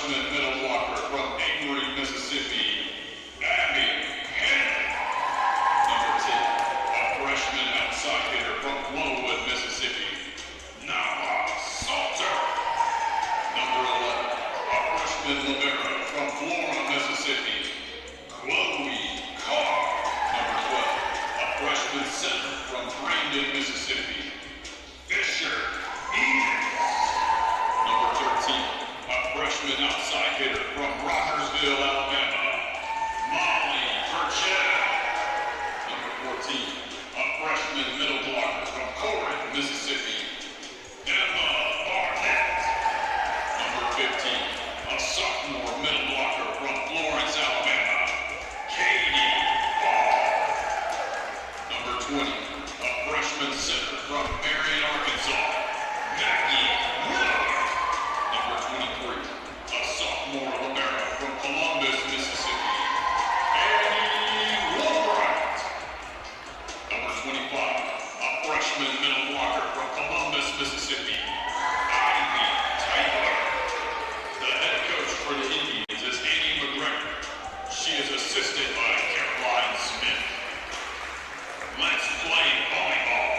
freshman middle blocker from Avery, Mississippi, Abby Henry. Number 10, a freshman outside hitter from Flowood, Mississippi, Nawa Salter. Number 11, a freshman libero from Florida, Mississippi, Chloe Carr. Number 12, a freshman center from Brandon, Mississippi, Fisher Edens. Number 13, a freshman outside hitter from Rockersville, Alabama, Molly Purchell. Number 14, a freshman middle blocker from Corinth, Mississippi, Emma Barnett. Number 15, a sophomore middle blocker from Florence, Alabama, Katie Ball. Number 20, a freshman center from Meridian, Arkansas, Maggie Miller. Number 23, a sophomore libero from Columbus, Mississippi, Annie Woolbright. Number 25, a freshman middle blocker from Columbus, Mississippi, Ivy Taylor. The head coach for the Indians is Annie McGregor. She is assisted by Caroline Smith. Let's play volleyball.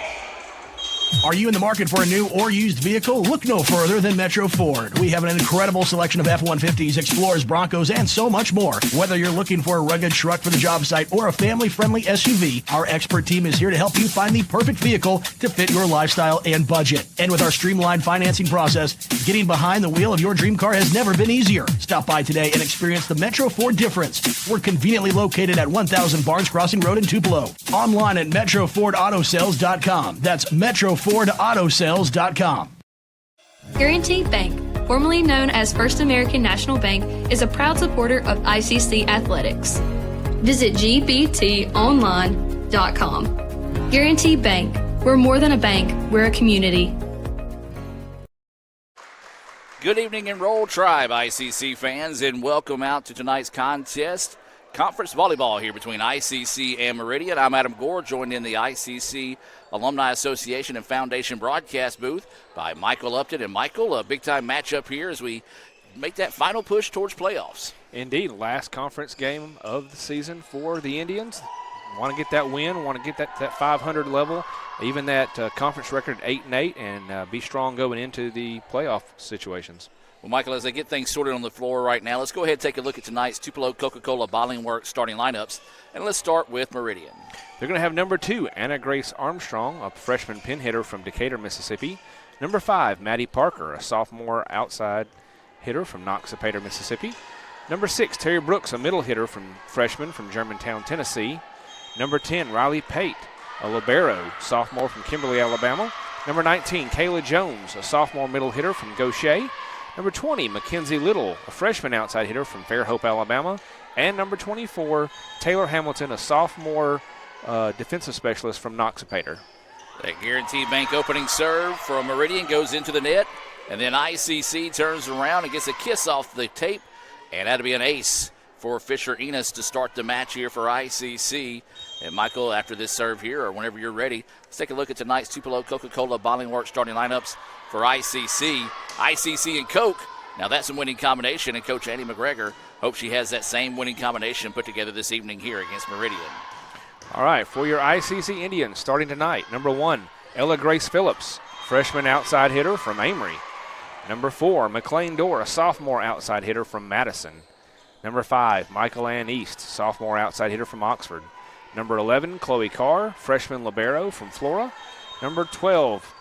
Are you in the market for a new or used vehicle? Look no further than Metro Ford. We have an incredible selection of F-150s, Explorers, Broncos, and so much more. Whether you're looking for a rugged truck for the job site or a family-friendly SUV, our expert team is here to help you find the perfect vehicle to fit your lifestyle and budget. And with our streamlined financing process, getting behind the wheel of your dream car has never been easier. Stop by today and experience the Metro Ford difference. We're conveniently located at 1000 Barnes Crossing Road in Tupelo. Online at MetroFordAutoSales.com. That's MetroFordAutoSales.com. Guaranty Bank, formerly known as First American National Bank, is a proud supporter of ICC athletics. Visit gbtonline.com. Guaranty Bank, we're more than a bank, we're a community. Good evening, Enroll Tribe ICC fans, and welcome out to tonight's contest. Conference volleyball here between ICC and Meridian. I'm Adam Gore, joined in the ICC Alumni Association and Foundation broadcast booth by Michael Upton. And Michael, a big-time matchup here as we make that final push towards playoffs. Indeed, last conference game of the season for the Indians. Want to get that win, want to get that 500 level, even that conference record 8-8, and be strong going into the playoff situations. Well, Michael, as they get things sorted on the floor right now, let's go ahead and take a look at tonight's Tupelo Coca-Cola Bottling Works starting lineups. And let's start with Meridian. They're going to have number 2, Anna Grace Armstrong, a freshman pin hitter from Decatur, Mississippi. Number 5, Maddie Parker, a sophomore outside hitter from Noxapater, Mississippi. Number 6, Terry Brooks, a middle hitter freshman from Germantown, Tennessee. Number 10, Riley Pate, a libero, sophomore from Kimberly, Alabama. Number 19, Kayla Jones, a sophomore middle hitter from Gaucher. Number 20, Mackenzie Little, a freshman outside hitter from Fairhope, Alabama. And number 24, Taylor Hamilton, a sophomore defensive specialist from Noxapater. That Guarantee Bank opening serve from Meridian goes into the net. And then ICC turns around and gets a kiss off the tape. And that'll be an ace for Fisher Enos to start the match here for ICC. And Michael, after this serve here, or whenever you're ready, let's take a look at tonight's Tupelo Coca-Cola Bottling Works starting lineups for ICC. ICC and Coke. Now that's a winning combination, and Coach Annie McGregor hopes she has that same winning combination put together this evening here against Meridian. All right, for your ICC Indians starting tonight, number 1, Ella Grace Phillips, freshman outside hitter from Amory. Number 4, McLean Dorr, a sophomore outside hitter from Madison. Number 5, Michael Ann East, sophomore outside hitter from Oxford. Number 11, Chloe Carr, freshman libero from Flora. Number 12,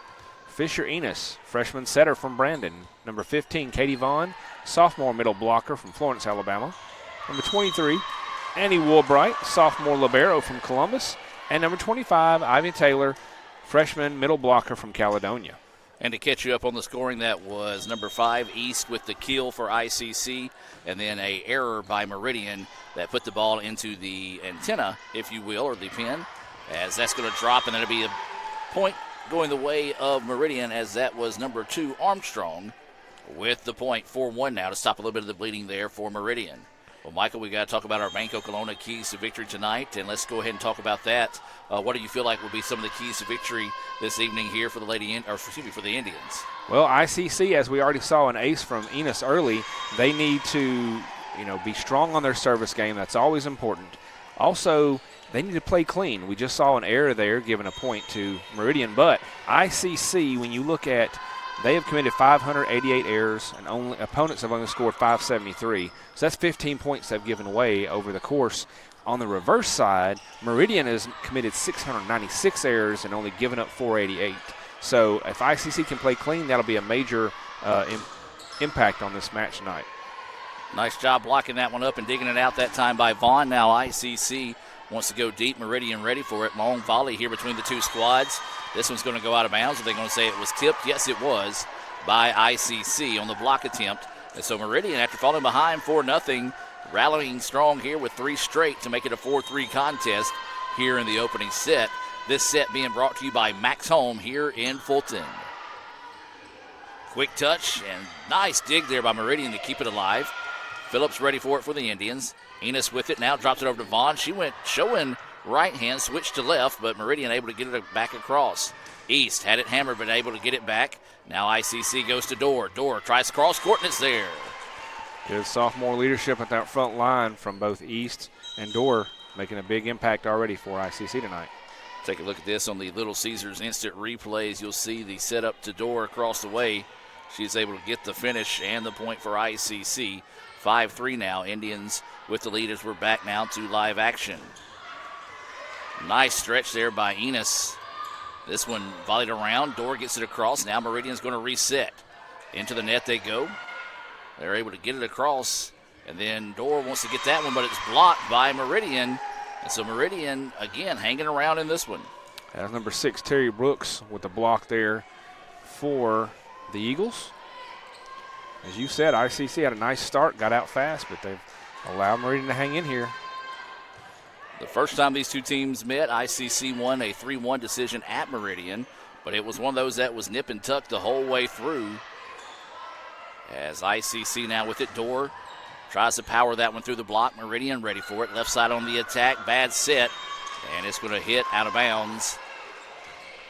Fisher Enos, freshman setter from Brandon. Number 15, Katie Vaughn, sophomore middle blocker from Florence, Alabama. Number 23, Annie Woolbright, sophomore libero from Columbus. And number 25, Ivy Taylor, freshman middle blocker from Caledonia. And to catch you up on the scoring, that was number 5, East, with the kill for ICC, and then a error by Meridian that put the ball into the antenna, if you will, or the pin, as that's going to drop, and it'll be a point going the way of Meridian, as that was number 2, Armstrong, with the point. 4-1 now to stop a little bit of the bleeding there for Meridian. Well, Michael, we got to talk about our Banco Kelowna keys to victory tonight, and let's go ahead and talk about that. What do you feel like will be some of the keys to victory this evening here for the for the Indians? Well, ICC, as we already saw an ace from Enos early, they need to, be strong on their service game. That's always important. Also, they need to play clean. We just saw an error there, giving a point to Meridian. But ICC, when you look at, they have committed 588 errors, and opponents have only scored 573. So that's 15 points they've given away over the course. On the reverse side, Meridian has committed 696 errors and only given up 488. So if ICC can play clean, that'll be a major impact on this match tonight. Nice job blocking that one up and digging it out that time by Vaughn. Now ICC wants to go deep. Meridian ready for it. Long volley here between the two squads. This one's going to go out of bounds. Are they going to say it was tipped? Yes, it was by ICC on the block attempt. And so Meridian, after falling behind 4-0, rallying strong here with 3 straight to make it a 4-3 contest here in the opening set. This set being brought to you by Max Home here in Fulton. Quick touch and nice dig there by Meridian to keep it alive. Phillips ready for it for the Indians. Enos with it now, drops it over to Vaughn. She went showing right hand, switched to left, but Meridian able to get it back across. East had it hammered, but able to get it back. Now ICC goes to Dorr. Dorr tries to cross court, and it's there. Good sophomore leadership at that front line from both East and Dorr, making a big impact already for ICC tonight. Take a look at this on the Little Caesars instant replays. You'll see the setup to Dorr across the way. She's able to get the finish and the point for ICC. 5-3 now. Indians with the lead as we're back now to live action. Nice stretch there by Enos. This one volleyed around. Dorr gets it across. Now Meridian's going to reset. Into the net they go. They're able to get it across. And then Dorr wants to get that one, but it's blocked by Meridian. And so Meridian, again, hanging around in this one. That's number 6, Terry Brooks, with the block there for the Eagles. As you said, ICC had a nice start, got out fast, but they've allowed Meridian to hang in here. The first time these two teams met, ICC won a 3-1 decision at Meridian, but it was one of those that was nip and tuck the whole way through. As ICC now with it, Dorr tries to power that one through the block. Meridian ready for it. Left side on the attack. Bad set. And it's going to hit out of bounds.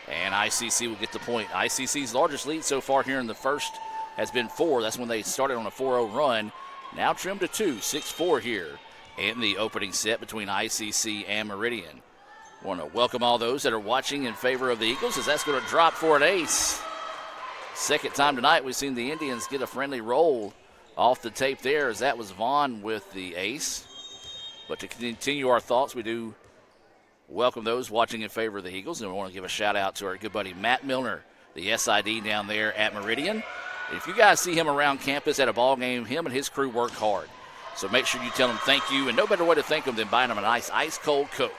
And ICC will get the point. ICC's largest lead so far here in the first has been 4. That's when they started on a 4-0 run. Now trimmed to 2. 6-4 here in the opening set between ICC and Meridian. Want to welcome all those that are watching in favor of the Eagles as that's going to drop for an ace. Second time tonight we've seen the Indians get a friendly roll off the tape there, as that was Vaughn with the ace. But to continue our thoughts, we do welcome those watching in favor of the Eagles, and we want to give a shout out to our good buddy Matt Milner, the SID down there at Meridian. If you guys see him around campus at a ball game, him and his crew work hard. So make sure you tell him thank you, and no better way to thank him than buying him a nice ice-cold Coke.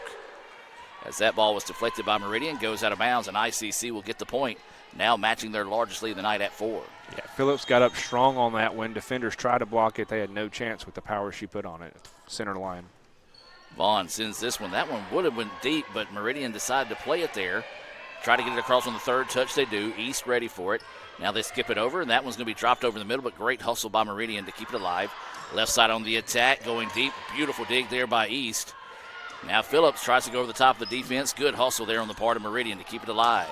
As that ball was deflected by Meridian, goes out of bounds, and ICC will get the point, now matching their largest lead of the night at 4. Yeah, Phillips got up strong on that. When defenders tried to block it, they had no chance with the power she put on it at the center line. Vaughn sends this one. That one would have went deep, but Meridian decided to play it there. Try to get it across on the third touch. They do. East ready for it. Now they skip it over, and that one's going to be dropped over the middle, but great hustle by Meridian to keep it alive. Left side on the attack, going deep. Beautiful dig there by East. Now Phillips tries to go over the top of the defense. Good hustle there on the part of Meridian to keep it alive.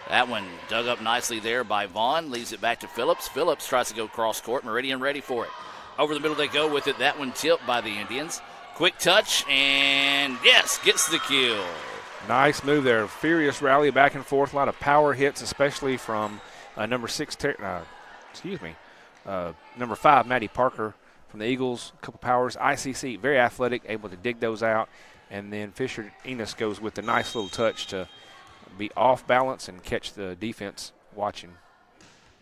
That one dug up nicely there by Vaughn. Leaves it back to Phillips. Phillips tries to go cross court. Meridian ready for it. Over the middle they go with it. That one tipped by the Indians. Quick touch, and yes, gets the kill. Nice move there. Furious rally back and forth. A lot of power hits, especially from number 5, Maddie Parker from the Eagles. A couple powers. ICC, very athletic, able to dig those out. And then Fisher Enos goes with a nice little touch to be off balance and catch the defense watching.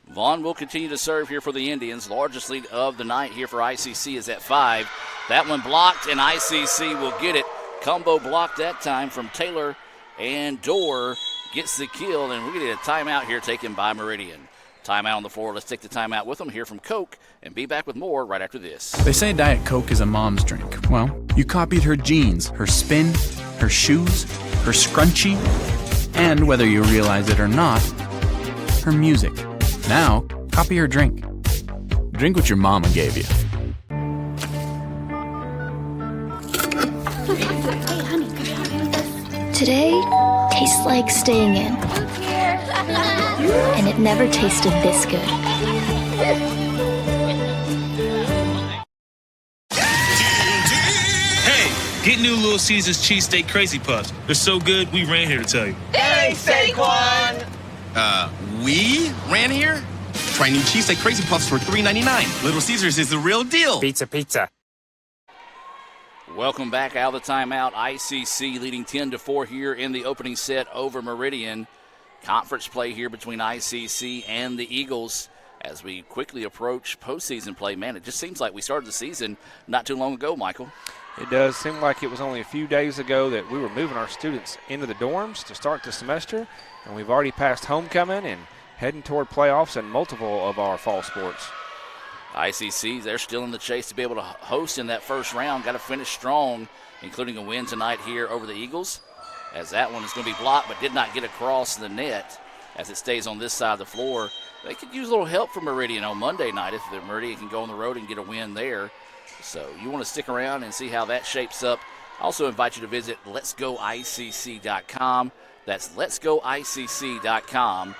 Vaughn will continue to serve here for the Indians. Largest lead of the night here for ICC is at 5. That one blocked, and ICC will get it. Combo block that time from Taylor, and Dorr gets the kill, and we're going to get a timeout here taken by Meridian. Timeout on the floor. Let's take the timeout with them. Hear from Coke and be back with more right after this. They say Diet Coke is a mom's drink. Well, you copied her jeans, her spin, her shoes, her scrunchie, and whether you realize it or not, her music. Now, copy her drink. Drink what your mama gave you. Today tastes like staying in. And it never tasted this good. Hey, get new Little Caesars cheesesteak crazy puffs. They're so good, we ran here to tell you. Thanks, Saquon! We ran here? Try new cheesesteak crazy puffs for $3.99. Little Caesars is the real deal. Pizza. Welcome back out of the timeout. ICC leading 10-4 here in the opening set over Meridian. Conference play here between ICC and the Eagles as we quickly approach postseason play. Man, it just seems like we started the season not too long ago, Michael. It does seem like it was only a few days ago that we were moving our students into the dorms to start the semester, and we've already passed homecoming and heading toward playoffs in multiple of our fall sports. ICC, they're still in the chase to be able to host in that first round. Got to finish strong, including a win tonight here over the Eagles, as that one is going to be blocked but did not get across the net as it stays on this side of the floor. They could use a little help from Meridian on Monday night if the Meridian can go on the road and get a win there. So you want to stick around and see how that shapes up. I also invite you to visit letsgoicc.com. That's letsgoicc.com,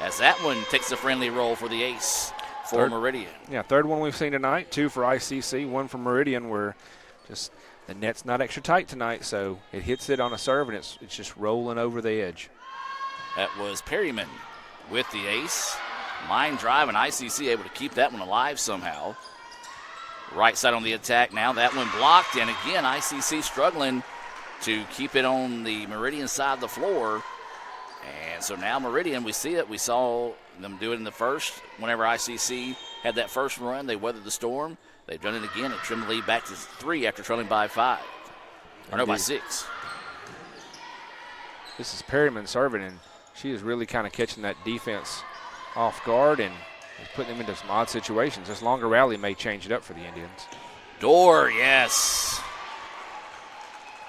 as that one takes a friendly roll for the ace for Meridian. Yeah, third one we've seen tonight, 2 for ICC, 1 for Meridian, where just the net's not extra tight tonight, so it hits it on a serve, and it's just rolling over the edge. That was Perryman with the ace. Line drive, and ICC able to keep that one alive somehow. Right side on the attack now. That one blocked, and again, ICC struggling to keep it on the Meridian side of the floor. And so now Meridian, we see it. We saw them do it in the first. Whenever ICC had that first run, they weathered the storm. They've done it again and trimmed the lead back to 3 after trailing by 5. Or no, by 6. This is Perryman serving, and she is really kind of catching that defense off guard and is putting them into some odd situations. This longer rally may change it up for the Indians. Dorr, yes.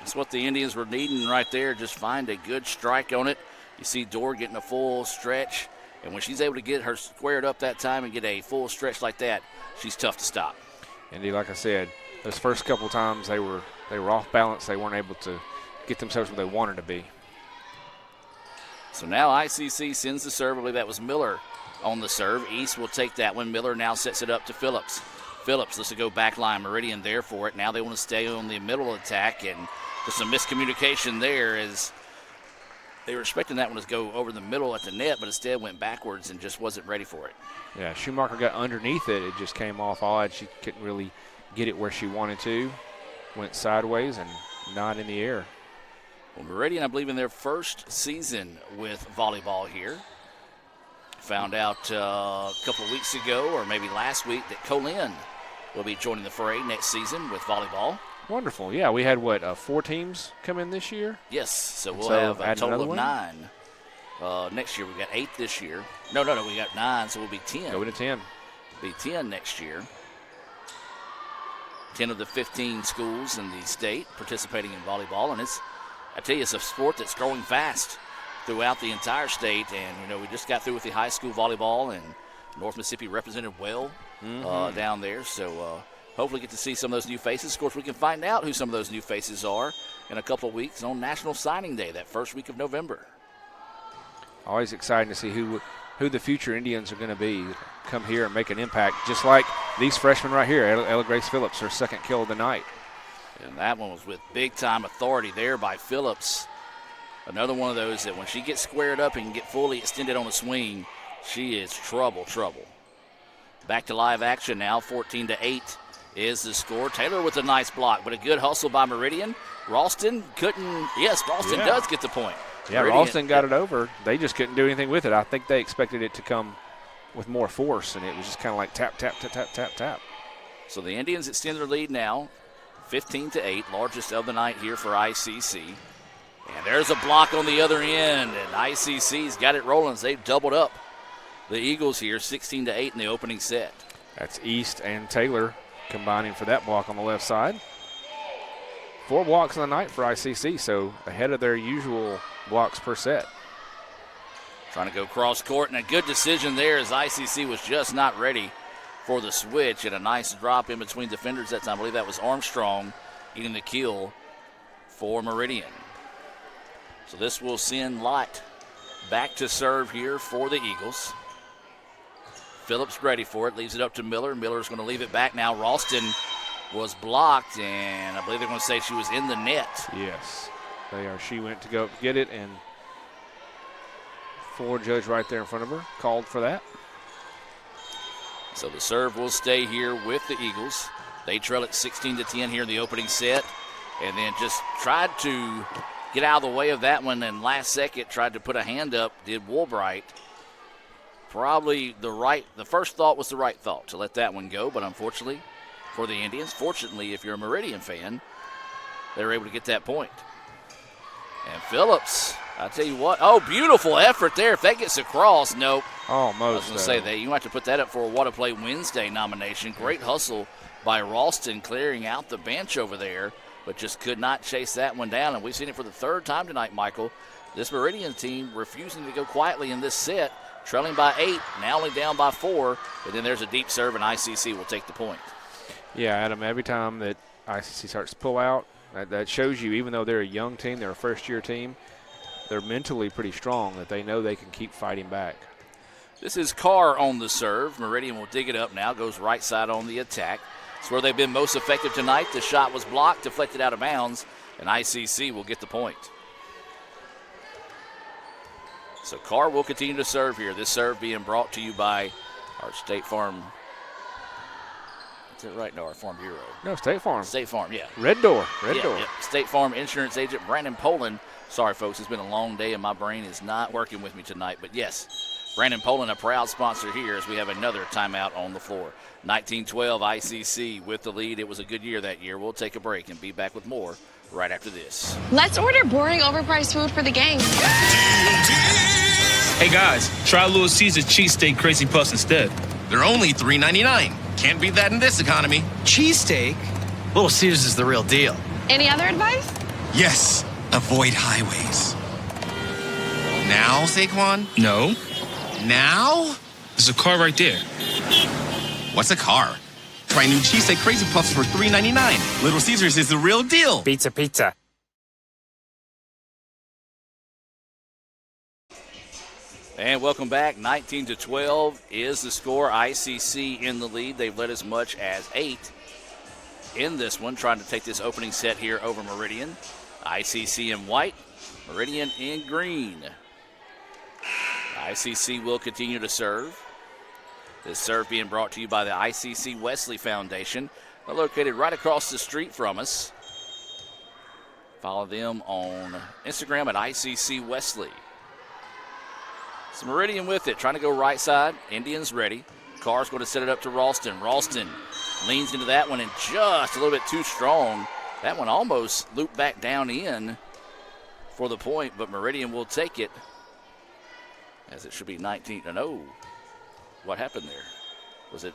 That's what the Indians were needing right there. Just find a good strike on it. You see Dorr getting a full stretch, and when she's able to get her squared up that time and get a full stretch like that, she's tough to stop. Indeed, like I said, those first couple times they were off balance. They weren't able to get themselves where they wanted to be. So now ICC sends the serve. I believe that was Miller on the serve. East will take that one. Miller now sets it up to Phillips. Phillips lets it go back line. Meridian there for it. Now they want to stay on the middle attack, and just some miscommunication there as they were expecting that one to go over the middle at the net, but instead went backwards and just wasn't ready for it. Yeah, Schumacher got underneath it. It just came off odd. She couldn't really get it where she wanted to. Went sideways and not in the air. Well, Meridian, I believe, in their first season with volleyball here. Found out a couple of weeks ago, or maybe last week, that Colin will be joining the fray next season with volleyball. Wonderful. Yeah, we had, 4 teams come in this year? Yes, so we'll have a total of 9. Next year, we've got 8 this year. No, we got 9, so we'll be 10. Go to 10. Be 10 next year. 10 of the 15 schools in the state participating in volleyball, and I tell you, it's a sport that's growing fast throughout the entire state, and, we just got through with the high school volleyball, and North Mississippi represented well down there, so hopefully get to see some of those new faces. Of course, we can find out who some of those new faces are in a couple of weeks on National Signing Day, that first week of November. Always exciting to see who the future Indians are going to be. Come here and make an impact, just like these freshmen right here. Ella Grace Phillips, her second kill of the night. And that one was with big-time authority there by Phillips. Another one of those that when she gets squared up and can get fully extended on a swing, she is trouble. Back to live action now, 14-8 is the score. Taylor with a nice block, but a good hustle by Meridian. Ralston couldn't, Ralston does get the point. Yeah, Meridian, Ralston got it over. They just couldn't do anything with it. I think they expected it to come with more force, and it was just kind of like tap, tap, tap, tap, tap, tap. So the Indians extend their lead now, 15-8, largest of the night here for ICC. And there's a block on the other end, and ICC's got it rolling. They've doubled up the Eagles here, 16-8 in the opening set. That's East and Taylor combining for that block on the left side. 4 blocks in the night for ICC, so ahead of their usual blocks per set. Trying to go cross court, and a good decision there as ICC was just not ready for the switch, and a nice drop in between defenders that time. I believe that was Armstrong getting the kill for Meridian. So this will send Lott back to serve here for the Eagles. Phillips ready for it, leaves it up to Miller. Miller's going to leave it back now. Ralston was blocked, and I believe they're going to say she was in the net. Yes, they are. She went to go get it, and floor judge right there in front of her called for that. So the serve will stay here with the Eagles. They trail it 16-10 here in the opening set, and then just tried to get out of the way of that one, and last second tried to put a hand up, did Woolbright. Probably the first thought was the right thought to let that one go, but unfortunately for the Indians, fortunately if you're a Meridian fan, they were able to get that point. And Phillips, I tell you what, beautiful effort there. If that gets across, nope. Almost. I was going to say that you might have to put that up for a What a Play Wednesday nomination. Great hustle by Ralston clearing out the bench over there, but just could not chase that one down. And we've seen it for the third time tonight, Michael. This Meridian team refusing to go quietly in this set, trailing by 8, now only down by 4. But then there's a deep serve, and ICC will take the point. Yeah, Adam, every time that ICC starts to pull out, that shows you, even though they're a young team, they're a first-year team, they're mentally pretty strong, that they know they can keep fighting back. This is Carr on the serve. Meridian will dig it up now, goes right side on the attack. It's where they've been most effective tonight. The shot was blocked, deflected out of bounds, and ICC will get the point. So Carr will continue to serve here. This serve being brought to you by our State Farm. Is it right? No, our Farm Bureau. No, State Farm. State Farm, yeah. Red Door. Yeah. State Farm insurance agent Brandon Poland. Sorry, folks, it's been a long day and my brain is not working with me tonight. But yes, Brandon Poland, a proud sponsor here as we have another timeout on the floor. 19-12 ICC with the lead. It was a good year that year. We'll take a break and be back with more right after this. Let's order boring, overpriced food for the game. Hey guys, try Little Caesar's cheesesteak crazy puffs instead. They're only $3.99. Can't beat that in this economy. Cheesesteak? Little Caesars is the real deal. Any other advice? Yes, avoid highways. Now, Saquon? No. Now? There's a car right there. What's a car? Try new cheesesteak crazy puffs for $3.99. Little Caesars is the real deal. Pizza, pizza. And welcome back. 19-12 is the score. ICC in the lead. They've led as much as 8 in this one, trying to take this opening set here over Meridian. ICC in white, Meridian in green. ICC will continue to serve. This serve being brought to you by the ICC Wesley Foundation. They're located right across the street from us. Follow them on Instagram at ICC Wesley. So Meridian with it, trying to go right side. Indians ready. Carr's going to set it up to Ralston. Ralston leans into that one and just a little bit too strong. That one almost looped back down in for the point, but Meridian will take it as it should be 19-0. What happened there? Was it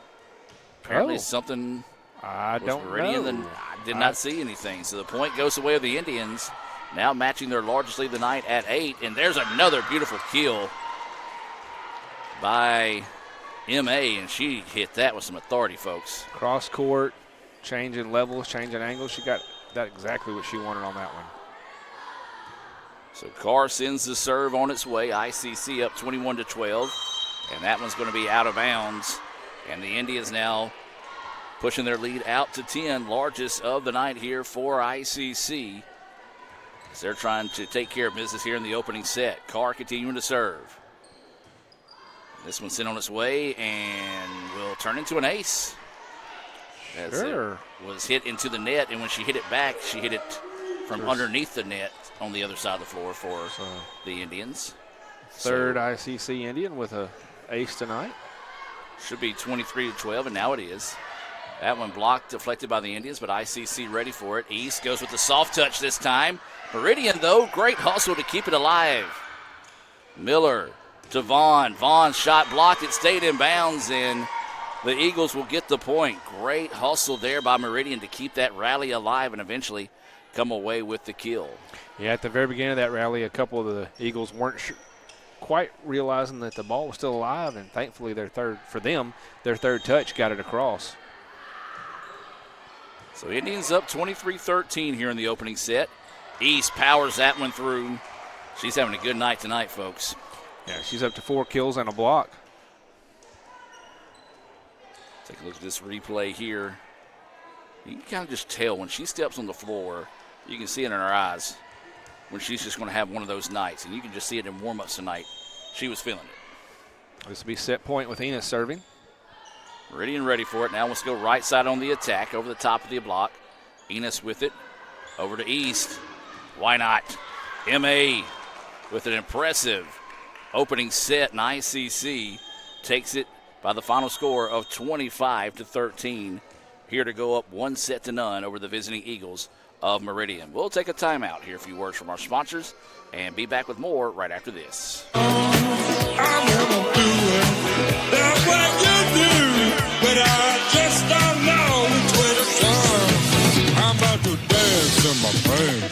apparently something? I don't Meridian know. I did not see anything. So the point goes the way of the Indians, now matching their largest lead of the night at 8. And there's another beautiful kill by M.A., and she hit that with some authority, folks. Cross court, changing levels, changing angles. She got that exactly what she wanted on that one. So Carr sends the serve on its way. ICC up 21-12, and that one's going to be out of bounds. And the Indians now pushing their lead out to 10, largest of the night here for ICC. As they're trying to take care of business here in the opening set. Carr continuing to serve. This one's sent on its way and will turn into an ace. As it was hit into the net, and when she hit it back, she hit it from underneath the net on the other side of the floor for the Indians. Third ICC Indian with a ace tonight. Should be 23-12, and now it is. That one blocked, deflected by the Indians, but ICC ready for it. East goes with the soft touch this time. Meridian, though, great hustle to keep it alive. Miller to Vaughn. Vaughn's shot blocked. It stayed in bounds, and the Eagles will get the point. Great hustle there by Meridian to keep that rally alive and eventually come away with the kill. Yeah, at the very beginning of that rally, a couple of the Eagles weren't quite realizing that the ball was still alive, and thankfully their third touch got it across. So Indians up 23-13 here in the opening set. East powers that one through. She's having a good night tonight, folks. Yeah, she's up to 4 kills and a block. Take a look at this replay here. You can kind of just tell when she steps on the floor, you can see it in her eyes when she's just going to have one of those nights. And you can just see it in warm-ups tonight. She was feeling it. This will be set point with Enos serving. Meridian ready for it. Now let's go right side on the attack over the top of the block. Enos with it. Over to East. Why not? M.A. with an impressive opening set, and ICC takes it by the final score of 25-13. Here to go up 1-0 over the visiting Eagles of Meridian. We'll take a timeout, hear a few words from our sponsors, and be back with more right after this. That's what you do, but I just don't know which way to turn. I'm about to dance in my brain.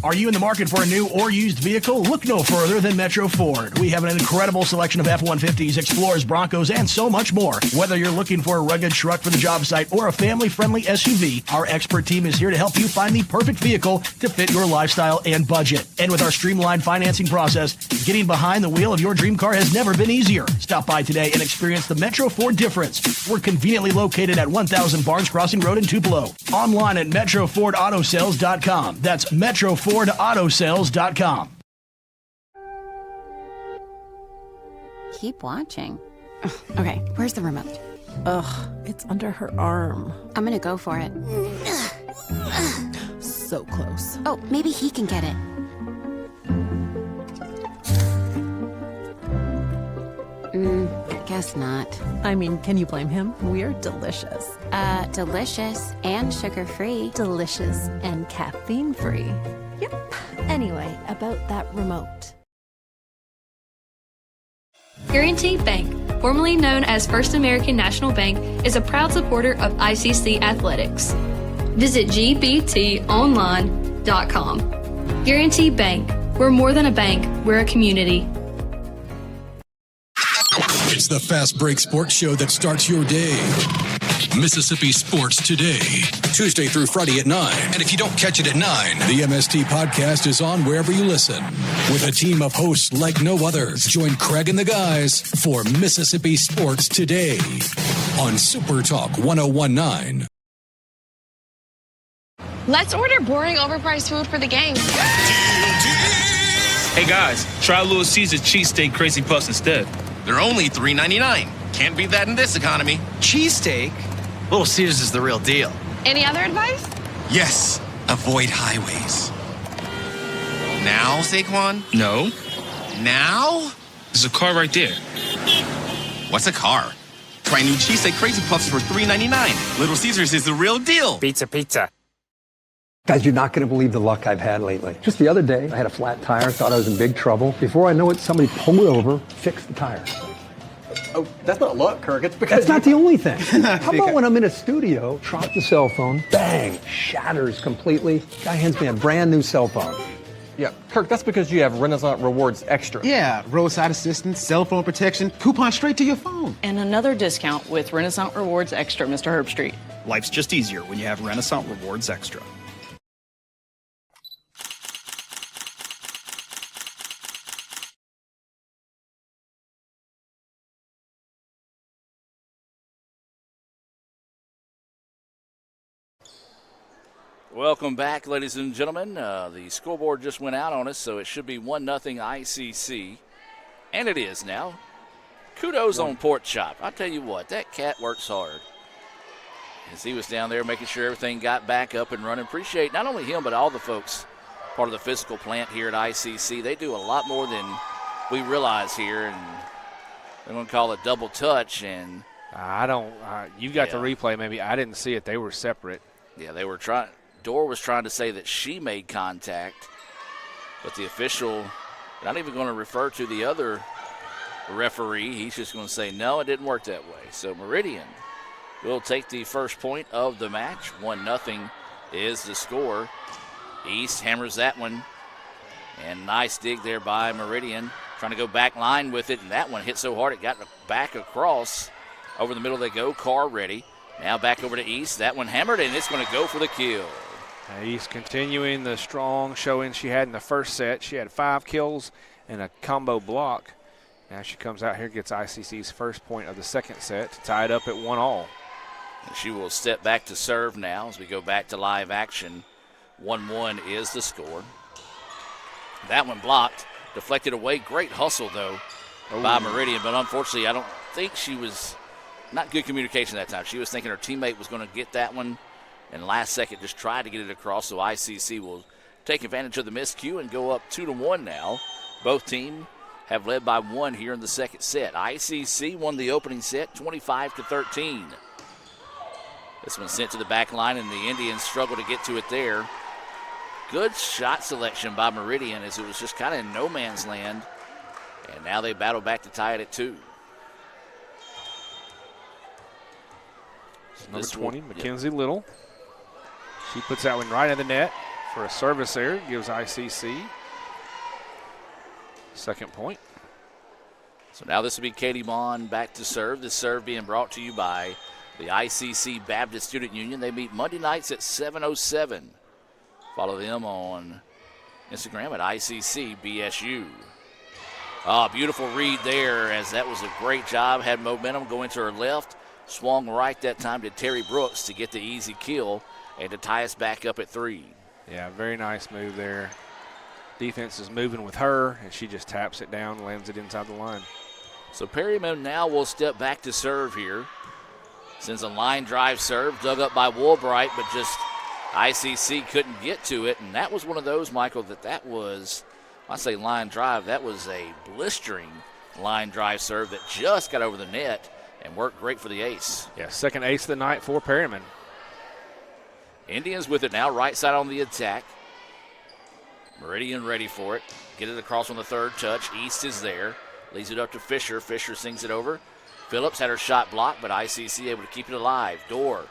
Are you in the market for a new or used vehicle? Look no further than Metro Ford. We have an incredible selection of F-150s, Explorers, Broncos, and so much more. Whether you're looking for a rugged truck for the job site or a family-friendly SUV, our expert team is here to help you find the perfect vehicle to fit your lifestyle and budget. And with our streamlined financing process, getting behind the wheel of your dream car has never been easier. Stop by today and experience the Metro Ford difference. We're conveniently located at 1000 Barnes Crossing Road in Tupelo. Online at MetroFordAutoSales.com. That's MetroFordAutoSales.com. Keep watching. Okay, where's the remote? Ugh, it's under her arm. I'm gonna go for it. So close. Oh, maybe he can get it. Guess not. I mean, can you blame him? We're delicious. Delicious and sugar-free. Delicious and caffeine-free. Yep. Anyway, about that remote. Guaranty Bank, formerly known as First American National Bank, is a proud supporter of ICC athletics. Visit gbtonline.com. Guaranty Bank, we're more than a bank, we're a community. It's the Fast Break Sports Show that starts your day. Mississippi Sports Today, Tuesday through Friday at 9. And if you don't catch it at 9, the MST podcast is on wherever you listen. With a team of hosts like no others, join Craig and the guys for Mississippi Sports Today on Super Talk 1019. Let's order boring, overpriced food for the game. Hey guys, try Little Caesars cheesesteak crazy puffs instead. They're only $3.99. Can't beat that in this economy. Cheesesteak? Little Caesars is the real deal. Any other advice? Yes, avoid highways. Now, Saquon? No. Now? There's a car right there. What's a car? Try new cheesesteak crazy puffs for $3.99. Little Caesars is the real deal. Pizza. Guys, you're not going to believe the luck I've had lately. Just the other day, I had a flat tire, thought I was in big trouble. Before I know it, somebody pulled over, fixed the tire. Oh, that's not luck, Kirk. It's because that's not the only thing. How about when I'm in a studio, drop the cell phone, bang, shatters completely. Guy hands me a brand new cell phone. Yeah, Kirk, that's because you have Renaissance Rewards Extra. Yeah, roadside assistance, cell phone protection, coupon straight to your phone. And another discount with Renaissance Rewards Extra, Mr. Herbstreit. Life's just easier when you have Renaissance Rewards Extra. Welcome back, ladies and gentlemen. The scoreboard just went out on us, so it should be 1-0 ICC. And it is now. Kudos on Pork Chop. I tell you what, that cat works hard. As he was down there making sure everything got back up and running. Appreciate not only him, but all the folks part of the physical plant here at ICC. They do a lot more than we realize here, and they're going to call it double touch. And I don't. You got the replay, maybe. I didn't see it. They were separate. Yeah, they were trying. Dor was trying to say that she made contact, but the official not even going to refer to the other referee. He's just going to say, no, it didn't work that way. So Meridian will take the first point of the match. 1-0 is the score. East hammers that one. And nice dig there by Meridian. Trying to go back line with it, and that one hit so hard it got back across. Over the middle they go. Carr ready. Now back over to East. That one hammered, and it's going to go for the kill. East continuing the strong showing she had in the first set. She had 5 kills and a combo block. Now she comes out here, gets ICC's first point of the second set to tie it up at 1-all. And she will step back to serve now as we go back to live action. 1-1 is the score. That one blocked, deflected away. Great hustle, though, by Meridian. But unfortunately, I don't think she was not good communication that time. She was thinking her teammate was going to get that one, and last second just tried to get it across. So ICC will take advantage of the miscue and go up 2-1 now. Both teams have led by 1 here in the second set. ICC won the opening set 25-13. This one sent to the back line, and the Indians struggle to get to it there. Good shot selection by Meridian as it was just kind of in no man's land. And now they battle back to tie it at 2. Number 20, Mackenzie Little. She puts that one right in the net for a service error. Gives ICC second point. So now this will be Katie Bond back to serve. This serve being brought to you by the ICC Baptist Student Union. They meet Monday nights at 7:07. Follow them on Instagram at ICC BSU. Beautiful read there as that was a great job. Had momentum going to her left. Swung right that time to Terry Brooks to get the easy kill and to tie us back up at 3. Yeah, very nice move there. Defense is moving with her, and she just taps it down, lands it inside the line. So Perryman now will step back to serve here. Sends a line drive serve, dug up by Woolbright, but just ICC couldn't get to it. And that was one of those, Michael, that was, when I say line drive, that was a blistering line drive serve that just got over the net and worked great for the ace. Yeah, second ace of the night for Perryman. Indians with it now, right side on the attack. Meridian ready for it. Get it across on the third touch. East is there. Leads it up to Fisher. Fisher sings it over. Phillips had her shot blocked, but ICC able to keep it alive. Door.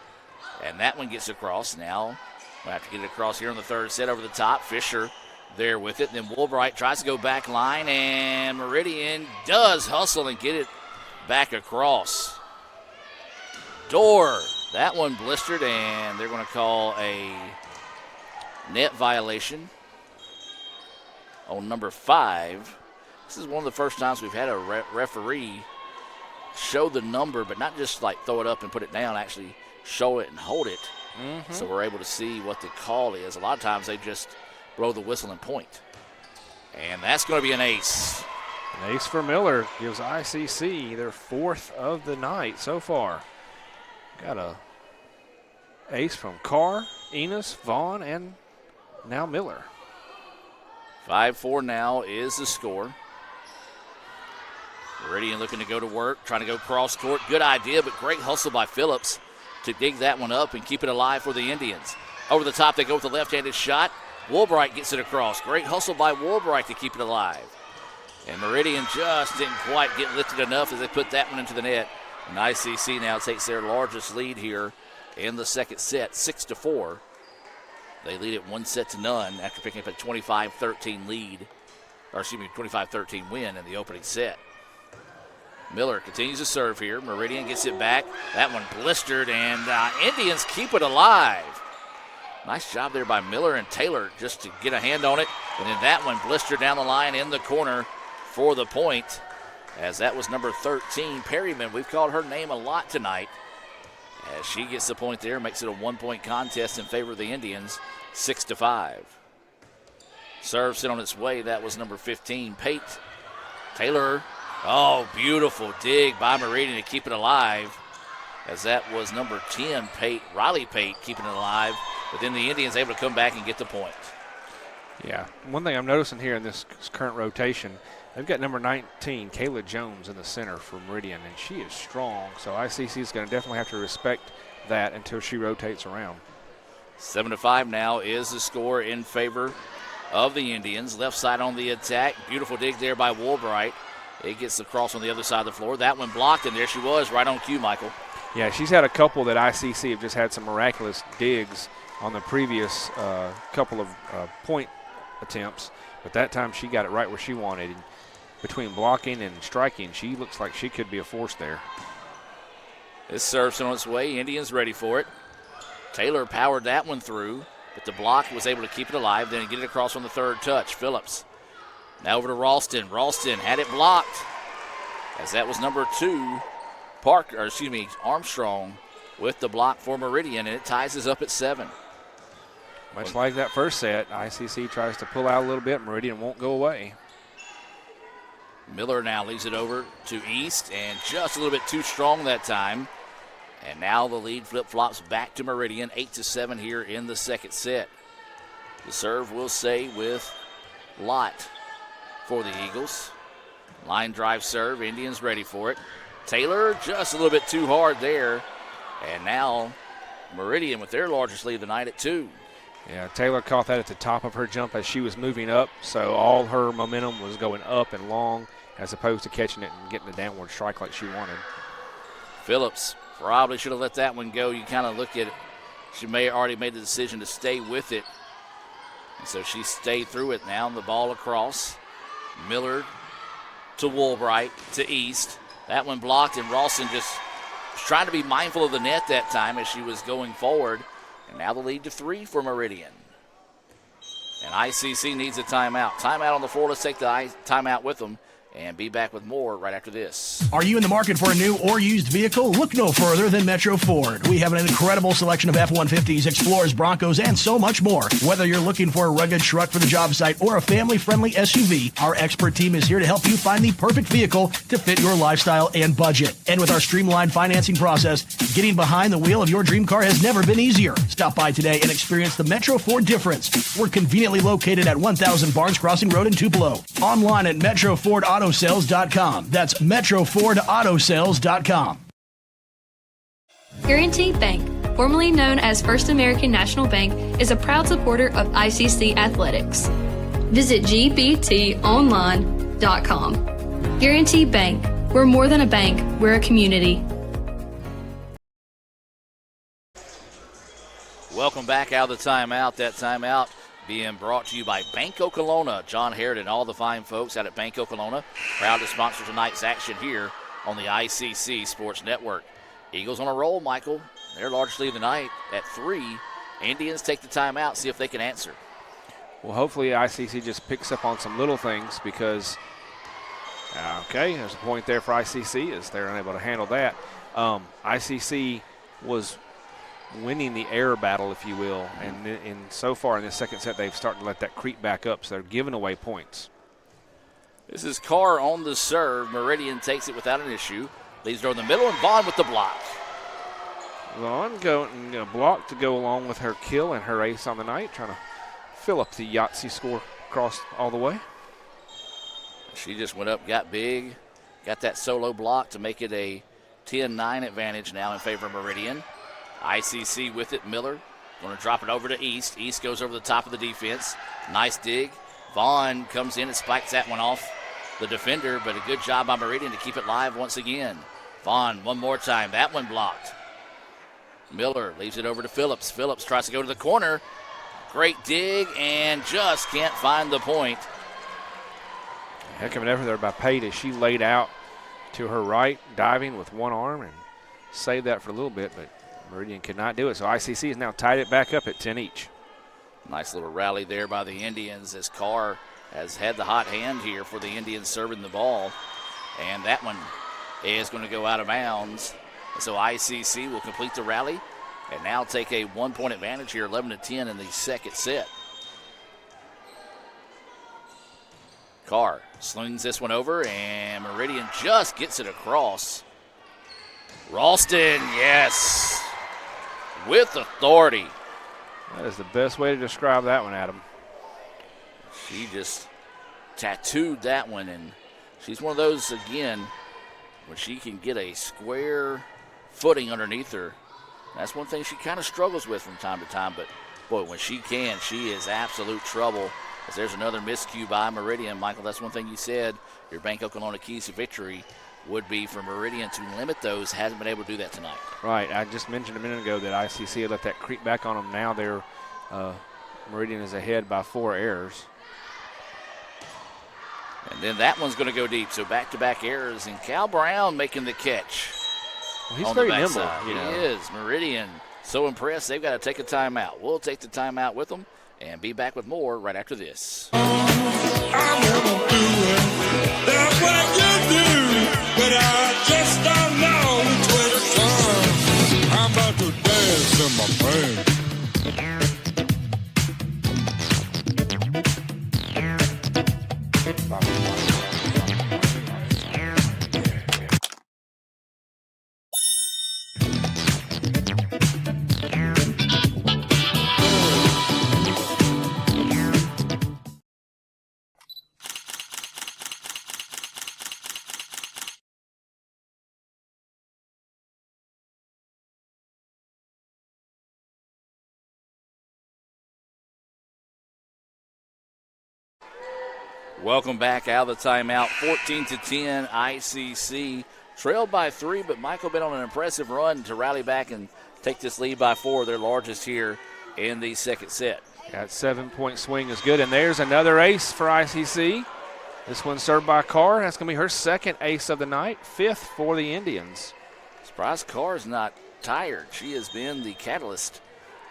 And that one gets across. Now we'll have to get it across here on the third set over the top. Fisher there with it. Then Woolbright tries to go back line, and Meridian does hustle and get it back across. Door. That one blistered, and they're going to call a net violation on number 5. This is one of the first times we've had a referee show the number, but not just like throw it up and put it down, actually show it and hold it. So we're able to see what the call is. A lot of times they just blow the whistle and point. And that's going to be an ace. An ace for Miller gives ICC their 4th of the night so far. Got a ace from Carr, Enos, Vaughn, and now Miller. 5-4 now is the score. Meridian looking to go to work, trying to go cross court. Good idea, but great hustle by Phillips to dig that one up and keep it alive for the Indians. Over the top, they go with the left-handed shot. Woolbright gets it across. Great hustle by Woolbright to keep it alive. And Meridian just didn't quite get lifted enough as they put that one into the net. And ICC now takes their largest lead here in the second set, 6-4. They lead it 1-0 after picking up a 25-13 lead, or excuse me, 25-13 win in the opening set. Miller continues to serve here. Meridian gets it back. That one blistered, and Indians keep it alive. Nice job there by Miller and Taylor just to get a hand on it. And then that one blistered down the line in the corner for the point, as that was number 13, Perryman. We've called her name a lot tonight. As she gets the point there, makes it a 1-point contest in favor of the Indians, 6-5. Serve sit on its way. That was number 15, Pate. Taylor. Oh, beautiful dig by Meridian to keep it alive, as that was number 10, Pate, Riley Pate, keeping it alive. But then the Indians able to come back and get the point. Yeah, one thing I'm noticing here in this current rotation, they've got number 19, Kayla Jones, in the center for Meridian, and she is strong. So ICC is going to definitely have to respect that until she rotates around. 7-5 now is the score in favor of the Indians. Left side on the attack. Beautiful dig there by Woolbright. It gets across on the other side of the floor. That one blocked, and there she was, right on cue, Michael. Yeah, she's had a couple that ICC have just had some miraculous digs on the previous couple of point attempts, but that time she got it right where she wanted. And between blocking and striking, she looks like she could be a force there. This serve's on its way. Indians ready for it. Taylor powered that one through, but the block was able to keep it alive, then get it across on the third touch. Phillips. Now over to Ralston. Ralston had it blocked, as that was number 2, Armstrong with the block for Meridian, and it ties us up at 7. Much like that first set, ICC tries to pull out a little bit. Meridian won't go away. Miller now leaves it over to East, and just a little bit too strong that time. And now the lead flip-flops back to Meridian, 8-7 here in the second set. The serve will stay with Lott for the Eagles. Line drive serve, Indians ready for it. Taylor just a little bit too hard there. And now Meridian with their largest lead of the night at 2. Yeah, Taylor caught that at the top of her jump as she was moving up, so all her momentum was going up and long as opposed to catching it and getting a downward strike like she wanted. Phillips probably should have let that one go. You kind of look at it. She may have already made the decision to stay with it. And so she stayed through it now. The ball across. Miller to Woolbright to East. That one blocked, and Ralston just was trying to be mindful of the net that time as she was going forward. And now the lead to 3 for Meridian. And ICC needs a timeout. Timeout on the floor. Let's take the timeout with them and be back with more right after this. Are you in the market for a new or used vehicle? Look no further than Metro Ford. We have an incredible selection of F-150s, Explorers, Broncos, and so much more. Whether you're looking for a rugged truck for the job site or a family-friendly SUV, our expert team is here to help you find the perfect vehicle to fit your lifestyle and budget. And with our streamlined financing process, getting behind the wheel of your dream car has never been easier. Stop by today and experience the Metro Ford difference. We're conveniently located at 1000 Barnes Crossing Road in Tupelo. Online at MetroFordAutosales.com. That's MetroFordAutosales.com. Guaranty Bank, formerly known as First American National Bank, is a proud supporter of ICC athletics. Visit gbtonline.com. Guaranty Bank, we're more than a bank, we're a community. Welcome back out of the timeout. That timeout being brought to you by Banco Kelowna. John Harrod and all the fine folks out at Banco Kelowna, proud to sponsor tonight's action here on the ICC Sports Network. Eagles on a roll, Michael. Their largest lead of the night at 3. Indians take the timeout, see if they can answer. Well, hopefully ICC just picks up on some little things because, okay, there's a point there for ICC as they're unable to handle that. ICC was winning the air battle, if you will, and so far in this second set they've started to let that creep back up, so they're giving away points. This is Carr on the serve. Meridian takes it without an issue. Leaves it over the middle, and Vaughn with the block. Vaughn going a block to go along with her kill and her ace on the night, trying to fill up the Yahtzee score across all the way. She just went up, got big, got that solo block to make it a 10-9 advantage now in favor of Meridian. ICC with it. Miller going to drop it over to East. East goes over the top of the defense. Nice dig. Vaughn comes in and spikes that one off the defender, but a good job by Meridian to keep it live once again. Vaughn one more time. That one blocked. Miller leaves it over to Phillips. Phillips tries to go to the corner. Great dig and just can't find the point. Heck of an effort there by Pate as she laid out to her right, diving with one arm and saved that for a little bit, but Meridian could not do it, so ICC has now tied it back up at 10 each. Nice little rally there by the Indians as Carr has had the hot hand here for the Indians serving the ball. And that one is going to go out of bounds. So ICC will complete the rally and now take a 1-point advantage here, 11-10 in the second set. Carr slings this one over, and Meridian just gets it across. Ralston, yes, with authority. That is the best way to describe that one, Adam. She just tattooed that one, and she's one of those, again, when she can get a square footing underneath her. That's one thing she kind of struggles with from time to time, but, boy, when she can, she is absolute trouble. As there's another miscue by Meridian. Michael, that's one thing you said, your Banco Kelowna keys to victory. would be for Meridian to limit those. Hasn't been able to do that tonight. Right. I just mentioned a minute ago that ICC had let that creep back on them. Now they're Meridian is ahead by 4 errors. And then that one's going to go deep. So back-to-back errors, and Cal Brown making the catch. Well, he's very nimble. He is. Meridian so impressed they've got to take a timeout. We'll take the timeout with them and be back with more right after this. That's what you do, but I just don't know which one. I'm about to dance in my brain. Welcome back out of the timeout. 14-10 ICC. Trailed by 3, but Michael been on an impressive run to rally back and take this lead by 4, their largest here in the second set. That 7-point swing is good, and there's another ace for ICC. This one served by Carr. That's going to be her second ace of the night, 5th for the Indians. Surprised Carr's not tired. She has been the catalyst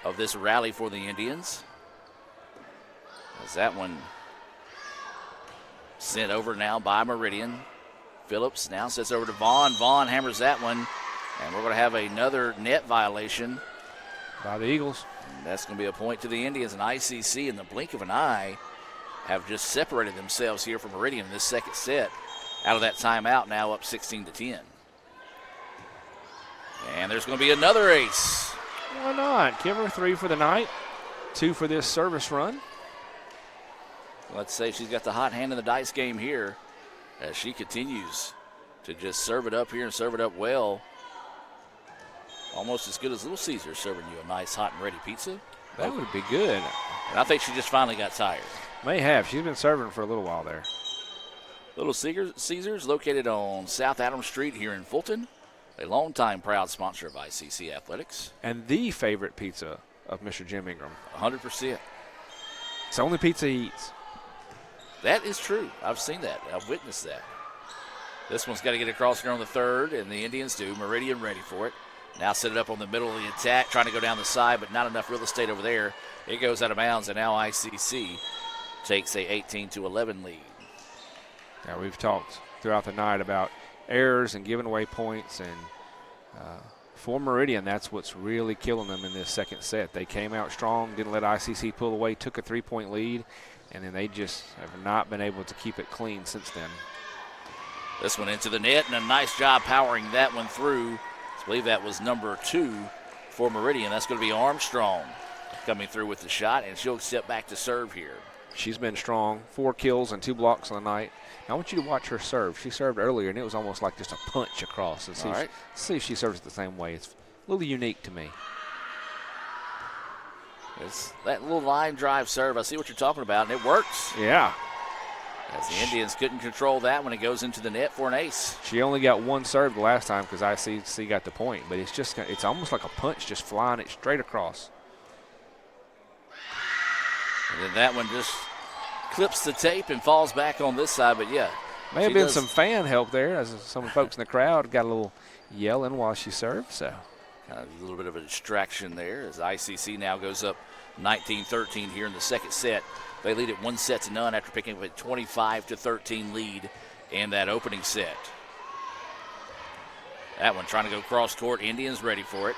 of this rally for the Indians. As that one sent over now by Meridian. Phillips now sets over to Vaughn. Vaughn hammers that one, and we're going to have another net violation by the Eagles. And that's going to be a point to the Indians. And ICC, in the blink of an eye, have just separated themselves here from Meridian in this second set. Out of that timeout, now up 16-10. And there's going to be another ace. Why not? Give her 3 for the night, 2 for this service run. Let's say she's got the hot hand in the dice game here as she continues to just serve it up here and serve it up well. Almost as good as Little Caesar serving you a nice hot and ready pizza. That would be good. And I think she just finally got tired. May have. She's been serving for a little while there. Little Caesars located on South Adams Street here in Fulton. A longtime proud sponsor of ICC Athletics. And the favorite pizza of Mr. Jim Ingram. 100%. It's the only pizza he eats. That is true. I've seen that. I've witnessed that. This one's got to get across here on the third, and the Indians do. Meridian ready for it. Now set it up on the middle of the attack, trying to go down the side, but not enough real estate over there. It goes out of bounds, and now ICC takes a 18-11 lead. Now, we've talked throughout the night about errors and giving away points, and for Meridian, that's what's really killing them in this second set. They came out strong, didn't let ICC pull away, took a 3-point lead, and then they just have not been able to keep it clean since then. This one into the net, and a nice job powering that one through. I believe that was number 2 for Meridian. That's going to be Armstrong coming through with the shot, and she'll step back to serve here. She's been strong, 4 kills and 2 blocks on the night. Now I want you to watch her serve. She served earlier, and it was almost like just a punch across. And see if she serves the same way. It's a little unique to me. It's that little line drive serve. I see what you're talking about, and it works. Yeah. As the Indians couldn't control that when it goes into the net for an ace. She only got 1 serve the last time because ICC got the point, but it's almost like a punch just flying it straight across. And then that one just clips the tape and falls back on this side, but yeah. May have been some fan help there as some folks in the crowd got a little yelling while she served, so. Kind of a little bit of a distraction there as ICC now goes up 19-13 here in the second set. They lead at 1-0 after picking up a 25-13 lead in that opening set. That one trying to go cross court. Indians ready for it.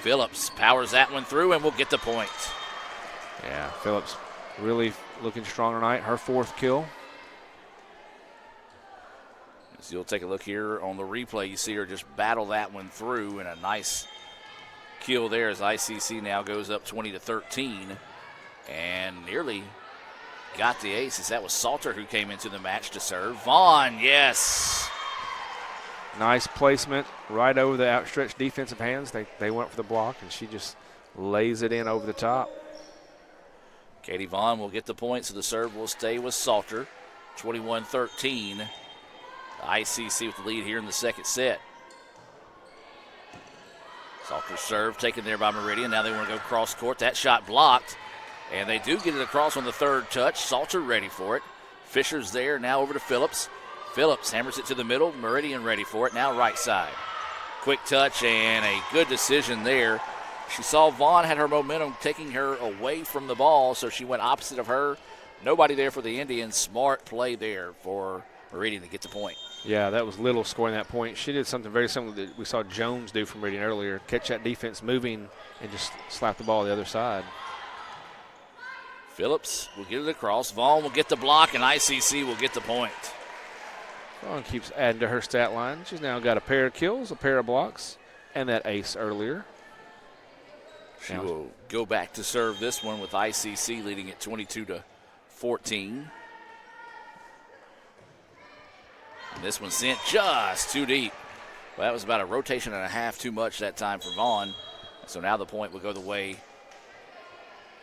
Phillips powers that one through and will get the point. Yeah, Phillips really looking strong tonight. Her 4th kill. As you'll take a look here on the replay, you see her just battle that one through, and a nice kill there as ICC now goes up 20-13 and nearly got the ace as that was Salter who came into the match to serve. Vaughn, yes. Nice placement right over the outstretched defensive hands. They went for the block, and she just lays it in over the top. Katie Vaughn will get the point, so the serve will stay with Salter. 21-13. ICC with the lead here in the second set. Salter's serve taken there by Meridian. Now they want to go cross court. That shot blocked. And they do get it across on the third touch. Salter ready for it. Fisher's there. Now over to Phillips. Phillips hammers it to the middle. Meridian ready for it. Now right side. Quick touch and a good decision there. She saw Vaughn had her momentum taking her away from the ball, so she went opposite of her. Nobody there for the Indians. Smart play there for Meridian to get the point. Yeah, that was Little scoring that point. She did something very similar that we saw Jones do from Meridian earlier. Catch that defense moving and just slap the ball the other side. Phillips will get it across. Vaughn will get the block, and ICC will get the point. Vaughn keeps adding to her stat line. She's now got a pair of kills, a pair of blocks, and that ace earlier. She will go back to serve this one with ICC leading at 22-14. And this one sent just too deep. Well, that was about a rotation and a half too much that time for Vaughn. So now the point will go the way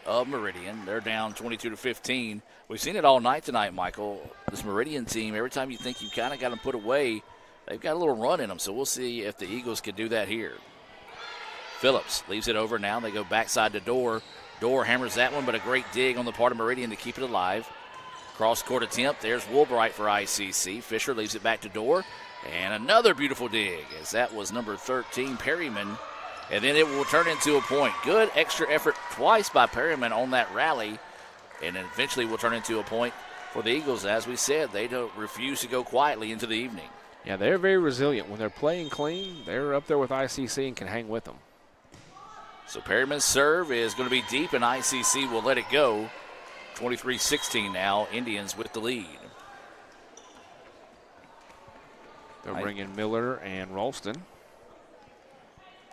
of Meridian. They're down 22-15. We've seen it all night tonight, Michael. This Meridian team, every time you think you kind of got them put away, they've got a little run in them. So we'll see if the Eagles can do that here. Phillips leaves it over now. They go backside to Dorr. Dorr hammers that one, but a great dig on the part of Meridian to keep it alive. Cross-court attempt. There's Woolbright for ICC. Fisher leaves it back to Dorr. And another beautiful dig, as that was number 13, Perryman. And then it will turn into a point. Good extra effort twice by Perryman on that rally. And then eventually will turn into a point for the Eagles. As we said, they don't refuse to go quietly into the evening. Yeah, they're very resilient. When they're playing clean, they're up there with ICC and can hang with them. So Perryman's serve is going to be deep, and ICC will let it go. 23-16 now, Indians with the lead. They'll bring in Miller and Ralston.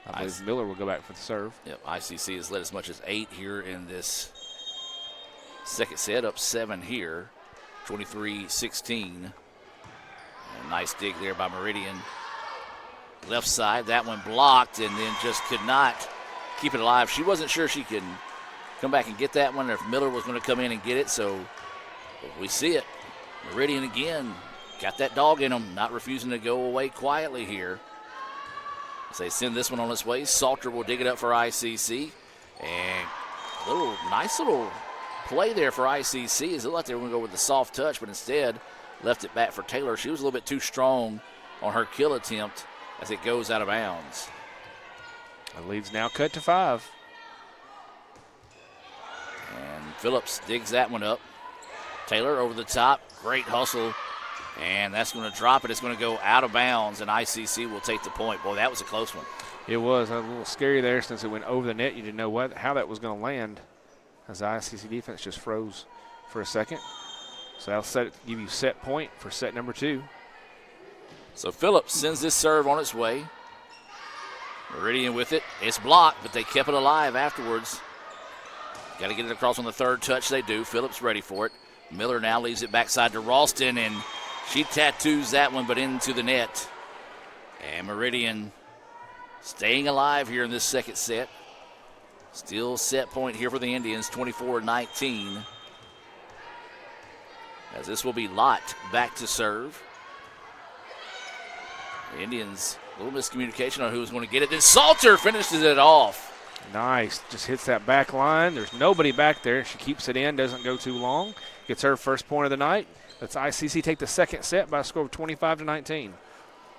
I believe Miller will go back for the serve. Yep, ICC has led as much as 8 here in this second set, up 7 here, 23-16. Nice dig there by Meridian. Left side, that one blocked, and then just could not keep it alive. She wasn't sure she could come back and get that one, or if Miller was going to come in and get it, so we see it. Meridian again, got that dog in them, not refusing to go away quietly here. As they send this one on its way, Salter will dig it up for ICC, and nice little play there for ICC. It looked like they were going to go with the soft touch, but instead left it back for Taylor. She was a little bit too strong on her kill attempt as it goes out of bounds. The lead's now cut to 5. And Phillips digs that one up. Taylor over the top. Great hustle. And that's going to drop it. It's going to go out of bounds, and ICC will take the point. Boy, that was a close one. It was a little scary there since it went over the net. You didn't know how that was going to land as the ICC defense just froze for a second. So that'll give you set point for set number 2. So Phillips sends this serve on its way. Meridian with it. It's blocked, but they kept it alive afterwards. Got to get it across on the third touch. They do. Phillips ready for it. Miller now leaves it backside to Ralston, and she tattoos that one, but into the net. And Meridian staying alive here in this second set. Still set point here for the Indians, 24-19. As this will be Lott back to serve. The Indians, a little miscommunication on who was going to get it. Then Salter finishes it off. Nice. Just hits that back line. There's nobody back there. She keeps it in, doesn't go too long. Gets her first point of the night. Let's ICC take the second set by a score of 25-19.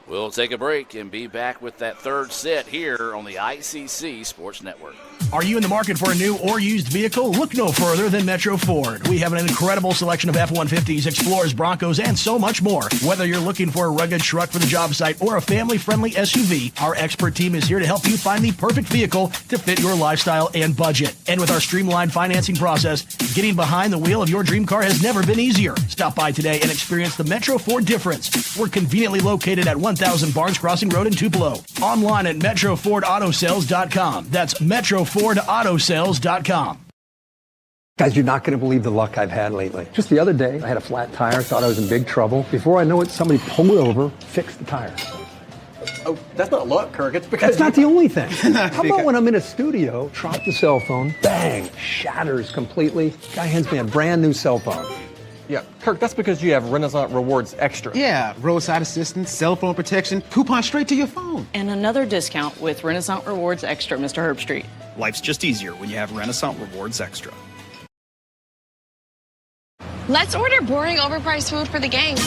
We'll take a break and be back with that third set here on the ICC Sports Network. Are you in the market for a new or used vehicle? Look no further than Metro Ford. We have an incredible selection of F-150s, Explorers, Broncos, and so much more. Whether you're looking for a rugged truck for the job site or a family-friendly SUV, our expert team is here to help you find the perfect vehicle to fit your lifestyle and budget. And with our streamlined financing process, getting behind the wheel of your dream car has never been easier. Stop by today and experience the Metro Ford difference. We're conveniently located at 1000 Barnes Crossing Road in Tupelo. Online at MetroFordAutoSales.com. That's MetroFordAutoSales.com. Guys, you're not going to believe the luck I've had lately. Just the other day, I had a flat tire, thought I was in big trouble. Before I know it, somebody pulled over, fixed the tire. Oh, that's not luck, Kirk. It's because that's not the only thing. How about when I'm in a studio, drop the cell phone, bang, shatters completely. Guy hands me a brand new cell phone. Yeah, Kirk, that's because you have Renaissance Rewards Extra. Yeah, roadside assistance, cell phone protection, coupon straight to your phone. And another discount with Renaissance Rewards Extra, Mr. Herbstreit. Life's just easier when you have Renaissance Rewards Extra. Let's order boring, overpriced food for the game.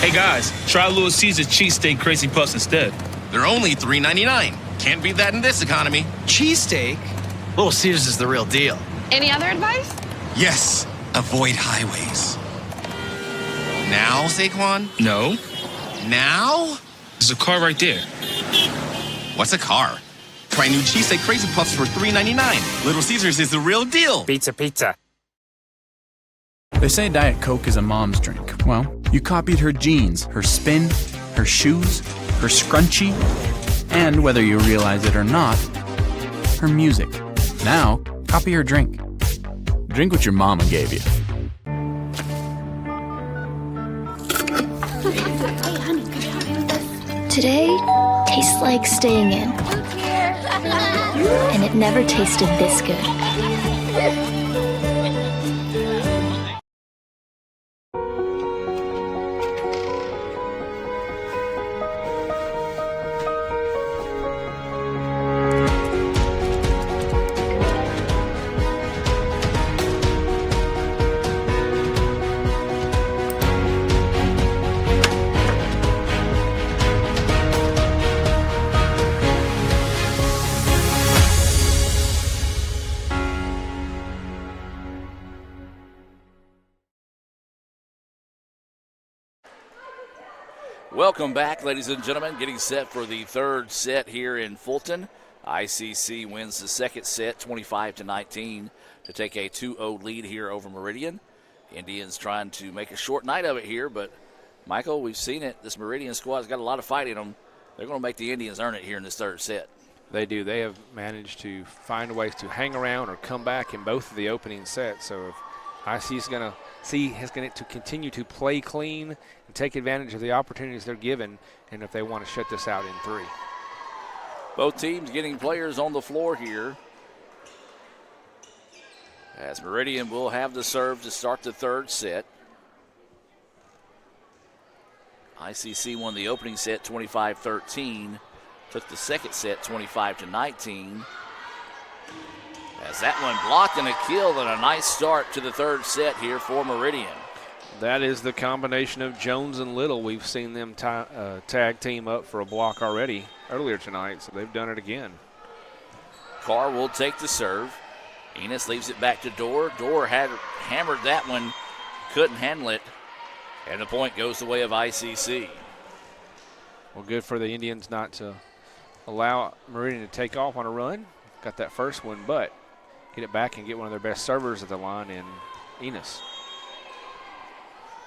Hey guys, try Little Caesars cheesesteak crazy puffs instead. They're only $3.99. Can't beat that in this economy. Cheesesteak? Little Caesars is the real deal. Any other advice? Yes, avoid highways. Now, Saquon? No. Now? There's a car right there. What's a car? Try new cheesesteak crazy puffs for $3.99. Little Caesars is the real deal. Pizza. They say Diet Coke is a mom's drink. Well, you copied her jeans, her spin, her shoes, her scrunchie, and whether you realize it or not, her music. Now, copy her drink. Drink what your mama gave you. Today tastes like staying in. And it never tasted this good. Welcome back, ladies and gentlemen. Getting set for the third set here in Fulton. ICC wins the second set, 25-19, to take a 2-0 lead here over Meridian. Indians trying to make a short night of it here, but Michael, we've seen it. This Meridian squad's got a lot of fight in them. They're going to make the Indians earn it here in this third set. They do. They have managed to find ways to hang around or come back in both of the opening sets. So if IC is going to continue to play clean and take advantage of the opportunities they're given, and if they want to shut this out in 3. Both teams getting players on the floor here. As Meridian will have the serve to start the third set. ICC won the opening set 25-13. Took the second set 25-19. As that one blocked and a kill, and a nice start to the third set here for Meridian. That is the combination of Jones and Little. We've seen them tag team up for a block already earlier tonight, so they've done it again. Carr will take the serve. Enos leaves it back to Dorr. Dorr had hammered that one, couldn't handle it, and the point goes the way of ICC. Well, good for the Indians not to allow Meridian to take off on a run. Got that first one, but get it back and get one of their best servers at the line in Enos.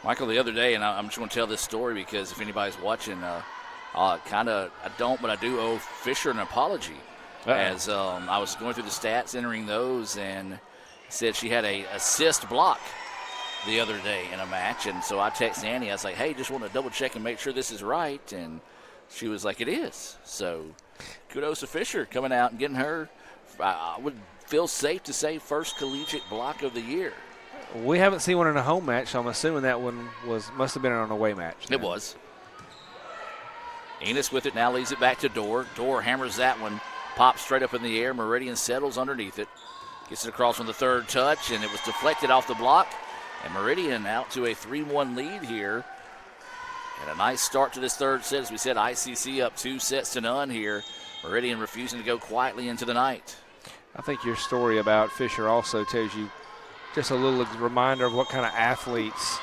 Michael, the other day, and I'm just going to tell this story because if anybody's watching, I don't, but I do owe Fisher an apology. As I was going through the stats, entering those, and said she had a assist block the other day in a match. And so I texted Annie. I was like, hey, just want to double check and make sure this is right. And she was like, it is. So kudos to Fisher coming out and getting her, I would feel safe to say, first collegiate block of the year. We haven't seen one in a home match, so I'm assuming that one must have been an away match. It was. Enos with it now, leaves it back to Dorr. Dorr hammers that one. Pops straight up in the air. Meridian settles underneath it. Gets it across on the third touch, and it was deflected off the block. And Meridian out to a 3-1 lead here. And a nice start to this third set. As we said, ICC up 2-0 here. Meridian refusing to go quietly into the night. I think your story about Fisher also tells you just a little reminder of what kind of athletes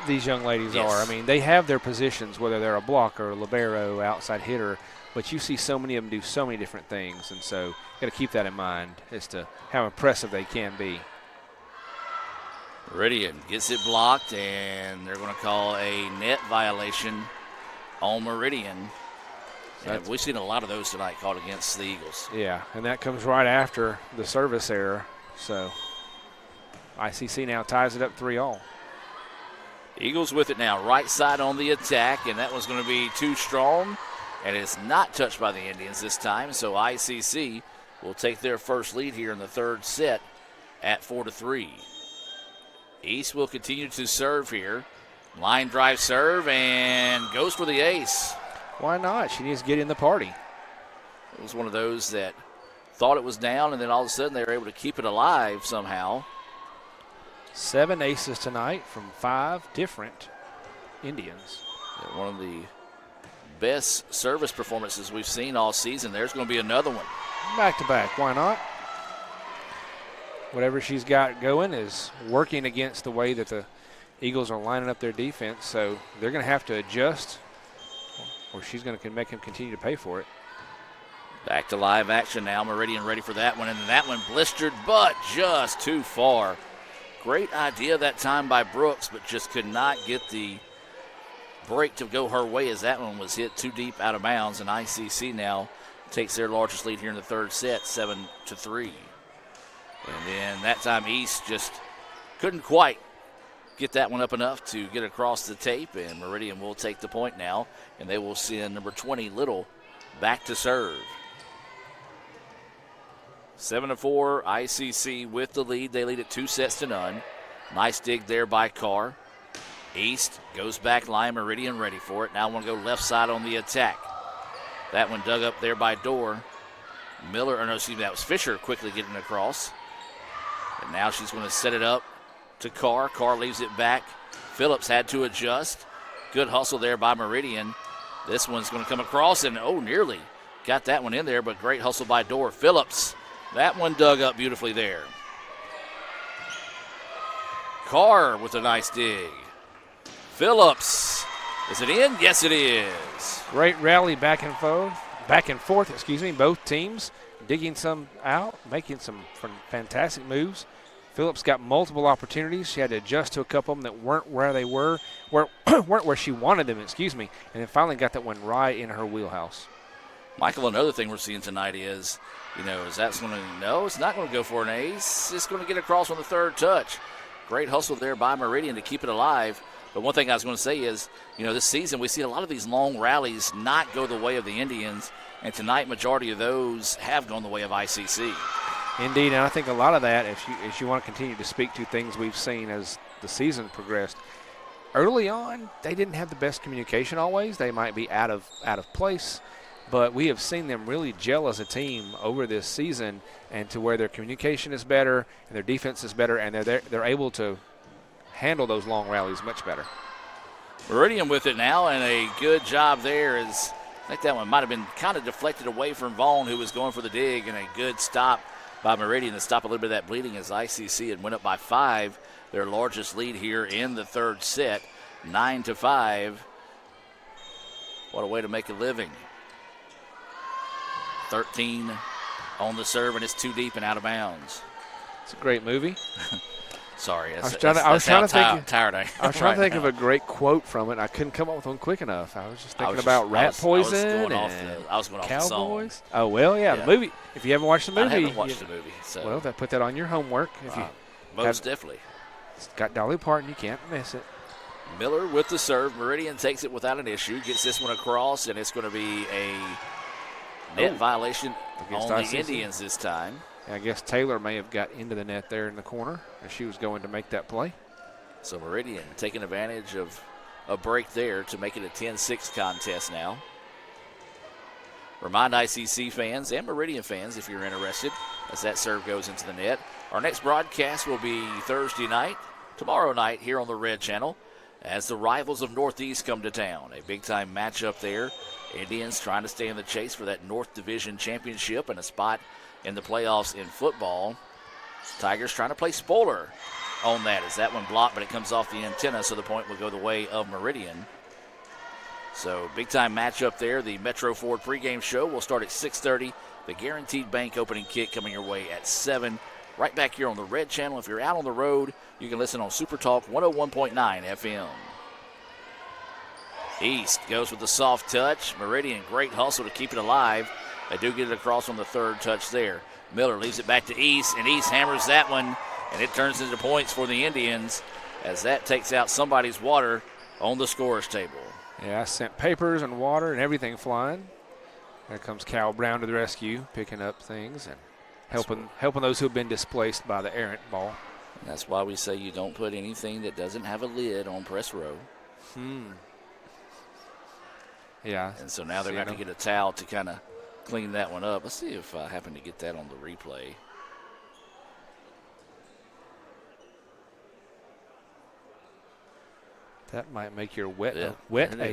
these young ladies are. I mean, they have their positions, whether they're a blocker, libero, outside hitter, but you see so many of them do so many different things, and so you got to keep that in mind as to how impressive they can be. Meridian gets it blocked, and they're going to call a net violation on Meridian. And we've seen a lot of those tonight called against the Eagles. Yeah, and that comes right after the service error, so ICC now ties it up 3-all. Eagles with it now, right side on the attack, and that one's going to be too strong, and it's not touched by the Indians this time, so ICC will take their first lead here in the third set at 4-3. East will continue to serve here. Line drive serve and goes for the ace. Why not? She needs to get in the party. It was one of those that thought it was down, and then all of a sudden they were able to keep it alive somehow. 7 aces tonight from 5 different Indians. Yeah, one of the best service performances we've seen all season. There's going to be another one. Back to back, why not? Whatever she's got going is working against the way that the Eagles are lining up their defense, so they're going to have to adjust, or she's going to make them continue to pay for it. Back to live action now. Meridian ready for that one, and that one blistered, but just too far. Great idea that time by Brooks, but just could not get the break to go her way as that one was hit too deep out of bounds, and ICC now takes their largest lead here in the third set, 7-3. And then that time East just couldn't quite get that one up enough to get across the tape, and Meridian will take the point now, and they will send number 20, Little, back to serve. 7-4, ICC with the lead. They lead at 2-0. Nice dig there by Carr. East goes back line. Meridian ready for it. Now want to go left side on the attack. That one dug up there by Dorr. Miller, or no, excuse me, that was Fisher quickly getting across. And now she's going to set it up to Carr. Carr leaves it back. Phillips had to adjust. Good hustle there by Meridian. This one's going to come across, and nearly got that one in there, but great hustle by Dorr. Phillips, that one dug up beautifully there. Carr with a nice dig. Phillips, is it in? Yes, it is. Great rally back and forth, both teams digging some out, making some fantastic moves. Phillips got multiple opportunities. She had to adjust to a couple of them that weren't where they were, weren't where she wanted them, and then finally got that one right in her wheelhouse. Michael, another thing we're seeing tonight is, is that going to, no, it's not going to go for an ace. It's going to get across on the third touch. Great hustle there by Meridian to keep it alive. But one thing I was going to say is, this season we see a lot of these long rallies not go the way of the Indians, and tonight majority of those have gone the way of ICC. Indeed, and I think a lot of that, if you want to continue to speak to things we've seen as the season progressed, early on they didn't have the best communication always. They might be out of place, but we have seen them really gel as a team over this season, and to where their communication is better and their defense is better, and they're able to handle those long rallies much better. Meridian with it now, and a good job there. I think that one might have been kind of deflected away from Vaughn, who was going for the dig, and a good stop by Meridian to stop a little bit of that bleeding as ICC had went up by 5, their largest lead here in the third set, 9-5. What a way to make a living. 13 on the serve, and it's too deep and out of bounds. It's a great movie. Sorry, I was trying to think now of a great quote from it. I couldn't come up with one quick enough. I was just thinking about rat poison I was going off the song. Oh, well, yeah, the movie. If you haven't watched the movie. I haven't watched the movie. So. Well, put that on your homework. Most definitely. It's got Dolly Parton. You can't miss it. Miller with the serve. Meridian takes it without an issue. Gets this one across, and it's going to be a net violation on the Indians this time. I guess Taylor may have got into the net there in the corner as she was going to make that play. So Meridian taking advantage of a break there to make it a 10-6 contest now. Remind ICC fans and Meridian fans, if you're interested, as that serve goes into the net. Our next broadcast will be Thursday night, tomorrow night here on the Red Channel, as the rivals of Northeast come to town. A big-time matchup there. Indians trying to stay in the chase for that North Division championship and a spot in the playoffs in football. Tigers trying to play spoiler on that as that one blocked, but it comes off the antenna, so the point will go the way of Meridian. So big-time matchup there. The Metro Ford pregame show will start at 6:30. The Guaranteed Bank opening kick coming your way at 7. Right back here on the Red Channel. If you're out on the road, you can listen on Super Talk 101.9 FM. East goes with the soft touch. Meridian, great hustle to keep it alive. They do get it across on the third touch there. Miller leaves it back to East, and East hammers that one, and it turns into points for the Indians as that takes out somebody's water on the scorer's table. Yeah, I sent papers and water and everything flying. There comes Cal Brown to the rescue, picking up things and helping those who have been displaced by the errant ball. And that's why we say you don't put anything that doesn't have a lid on press row. Yeah. And so now they're going to have to get a towel to kind of clean that one up. Let's see if I happen to get that on the replay. That might make your wet A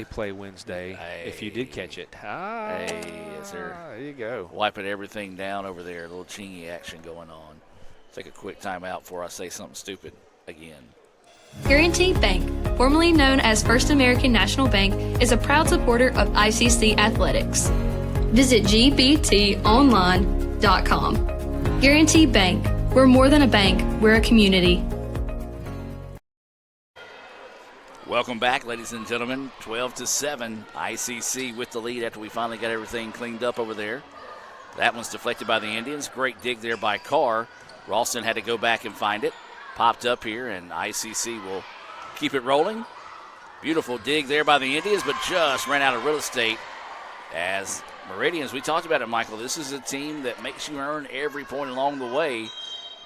play Wednesday if you did catch it. Yes, sir. There you go. Wiping everything down over there. A little chingy action going on. Take a quick timeout before I say something stupid again. Guarantee Bank, formerly known as First American National Bank, is a proud supporter of ICC athletics. Visit gbtonline.com. Guarantee Bank. We're more than a bank. We're a community. Welcome back, ladies and gentlemen. 12-7, ICC with the lead after we finally got everything cleaned up over there. That one's deflected by the Indians. Great dig there by Carr. Ralston had to go back and find it. Popped up here, and ICC will keep it rolling. Beautiful dig there by the Indians, but just ran out of real estate as Meridians, we talked about it, Michael. This is a team that makes you earn every point along the way.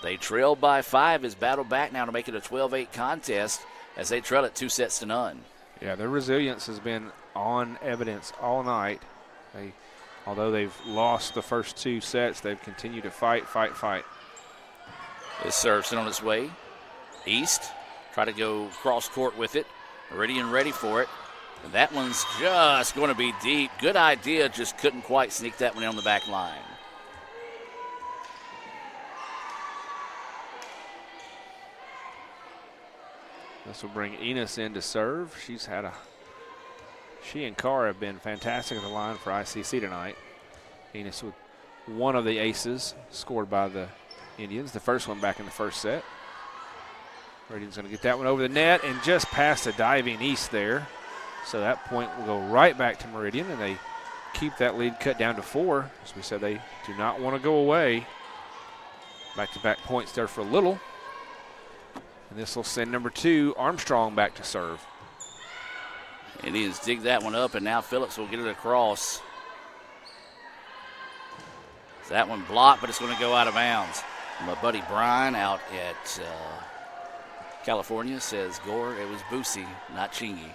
They trailed by 5, has battled back now to make it a 12-8 contest as they trail it 2-0. Yeah, their resilience has been on evidence all night. Although they've lost the first 2 sets, they've continued to fight. This serve's on its way. East, try to go cross court with it. Meridian ready for it. And that one's just going to be deep. Good idea, just couldn't quite sneak that one in on the back line. This will bring Enos in to serve. She and Carr have been fantastic at the line for ICC tonight. Enos with one of the aces scored by the Indians, the first one back in the first set. Meridian's going to get that one over the net and just past the diving East there. So that point will go right back to Meridian, and they keep that lead cut down to 4. As we said, they do not want to go away. Back-to-back points there for Little. And this will send number 2, Armstrong, back to serve. Indians dig that one up, and now Phillips will get it across. So that one blocked, but it's going to go out of bounds. My buddy Brian out at California says, Gore, it was Boosie, not Chingy.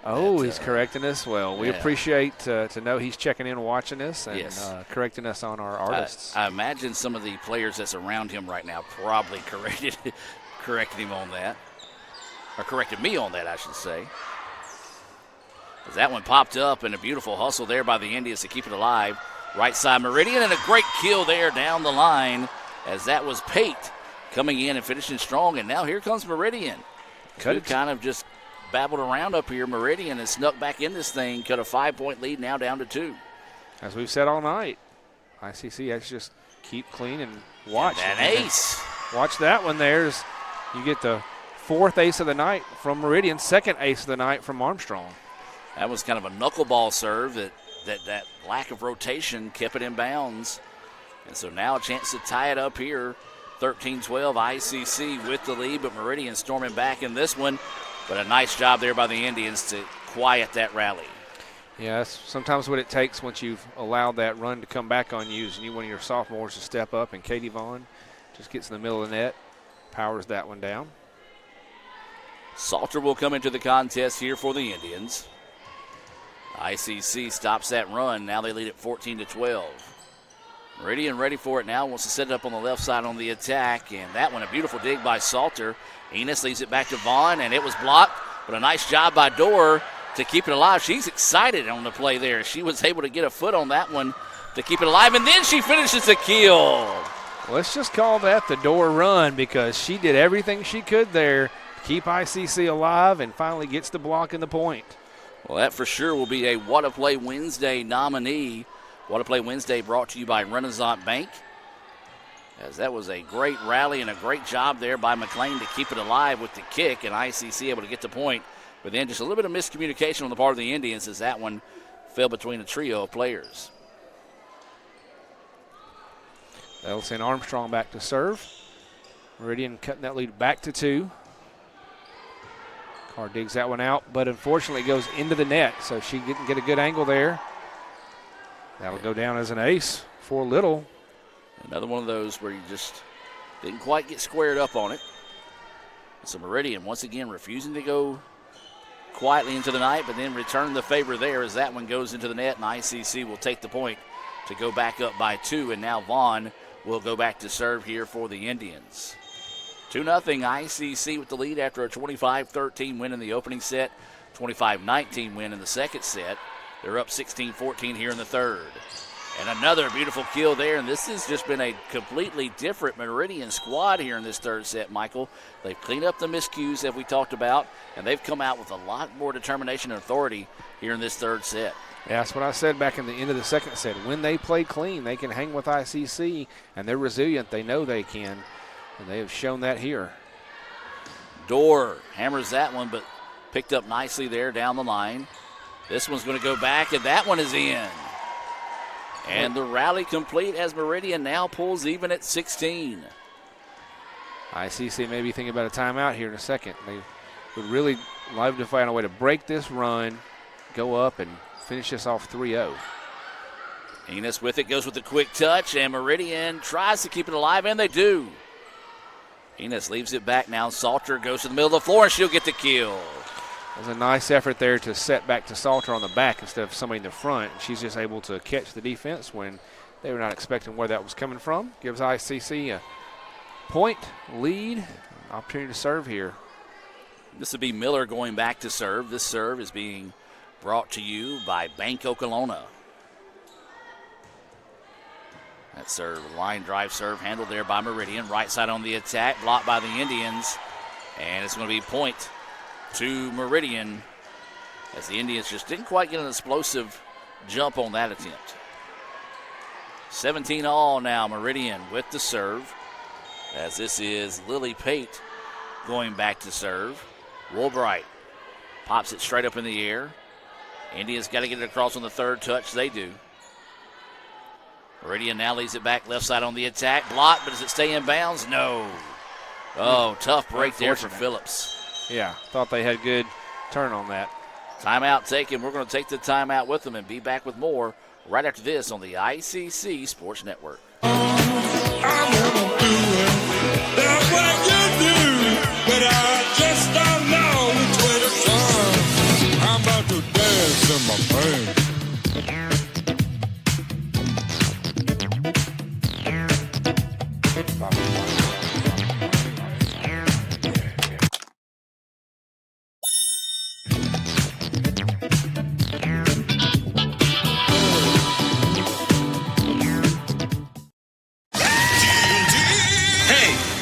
Oh, he's correcting us. Well, we appreciate to know he's checking in and watching us and correcting us on our artists. I imagine some of the players that's around him right now probably corrected him on that. Or corrected me on that, I should say. As that one popped up, and a beautiful hustle there by the Indians to keep it alive. Right side Meridian, and a great kill there down the line as that was Pate coming in and finishing strong. And now here comes Meridian. Could kind of just babbled around up here. Meridian has snuck back in this thing, cut a 5-point lead, now down to 2. As we've said all night, ICC has to just keep clean and watch. And that ace. Watch that one there. You get the 4th ace of the night from Meridian, 2nd ace of the night from Armstrong. That was kind of a knuckleball serve that lack of rotation kept it in bounds. And so now a chance to tie it up here. 13-12 ICC with the lead, but Meridian storming back in this one. But a nice job there by the Indians to quiet that rally. Yeah, that's sometimes what it takes once you've allowed that run to come back on you is you need one of your sophomores to step up, and Katie Vaughn just gets in the middle of the net, powers that one down. Salter will come into the contest here for the Indians. ICC stops that run. Now they lead at 14-12. Meridian ready for it now. Wants to set it up on the left side on the attack. And that one, a beautiful dig by Salter. Enos leaves it back to Vaughn, and it was blocked. But a nice job by Dorr to keep it alive. She's excited on the play there. She was able to get a foot on that one to keep it alive. And then she finishes the kill. Let's just call that the Dorr run because she did everything she could there to keep ICC alive and finally gets the block and the point. Well, that for sure will be a What a Play Wednesday nominee. What a Play Wednesday brought to you by Renaissance Bank. As that was a great rally and a great job there by McLean to keep it alive with the kick, and ICC able to get the point. But then just a little bit of miscommunication on the part of the Indians as that one fell between a trio of players. That'll send Armstrong back to serve. Meridian cutting that lead back to 2. Carr digs that one out, but unfortunately it goes into the net, so she didn't get a good angle there. That'll go down as an ace for Little. Another one of those where you just Didn't quite get squared up on it. So Meridian once again refusing to go quietly into the night, but then return the favor there as that one goes into the net, and ICC will take the point to go back up by 2, and now Vaughn will go back to serve here for the Indians. 2-0 ICC with the lead after a 25-13 win in the opening set, 25-19 win in the second set. They're up 16-14 here in the third. And another beautiful kill there, and this has just been a completely different Meridian squad here in this third set, Michael. They've cleaned up the miscues that we talked about, and they've come out with a lot more determination and authority here in this third set. Yeah, that's what I said back in the end of the second set. When they play clean, they can hang with ICC, and they're resilient. They know they can, and they have shown that here. Dorr hammers that one, but picked up nicely there down the line. This one's going to go back, and that one is in. And the rally complete as Meridian now pulls even at 16. ICC may be thinking about a timeout here in a second. They would really love to find a way to break this run, go up, and finish this off 3-0. Enos with it, goes with the quick touch, and Meridian tries to keep it alive, and they do. Enos leaves it back now. Salter goes to the middle of the floor, and she'll get the kill. It was a nice effort there to set back to Salter on the back instead of somebody in the front. She's just able to catch the defense when they were not expecting where that was coming from. Gives ICC a point lead, opportunity to serve here. This would be Miller going back to serve. This serve is being brought to you by Bank Okolona. That serve, line drive serve, handled there by Meridian. Right side on the attack, blocked by the Indians. And it's going to be point to Meridian as the Indians just didn't quite get an explosive jump on that attempt. 17 all now, Meridian with the serve, as this is Lily Pate going back to serve. Woolbright pops it straight up in the air. Indians got to get it across on the third touch. They do. Meridian now leads it back left side on the attack. Blocked, but does it stay in bounds? No. Oh, tough break there for Phillips. Yeah, thought they had good turn on that. Timeout taken. We're going to take the timeout with them and be back with more right after this on the ICC Sports Network. That's what you do, but I just don't know which way to turn. I'm about to dance in my pain.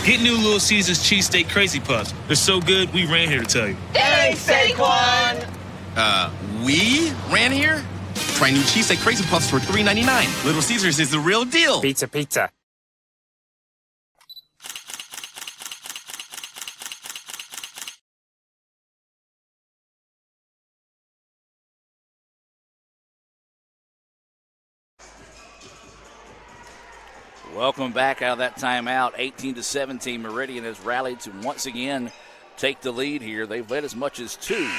Get new Little Caesars cheesesteak crazy puffs. They're so good, we ran here to tell you. Thanks, Saquon! We ran here? Try new cheesesteak crazy puffs for $3.99. Little Caesars is the real deal. Pizza, pizza. Welcome back out of that timeout. 18-17, Meridian has rallied to once again take the lead here. They've led as much as 2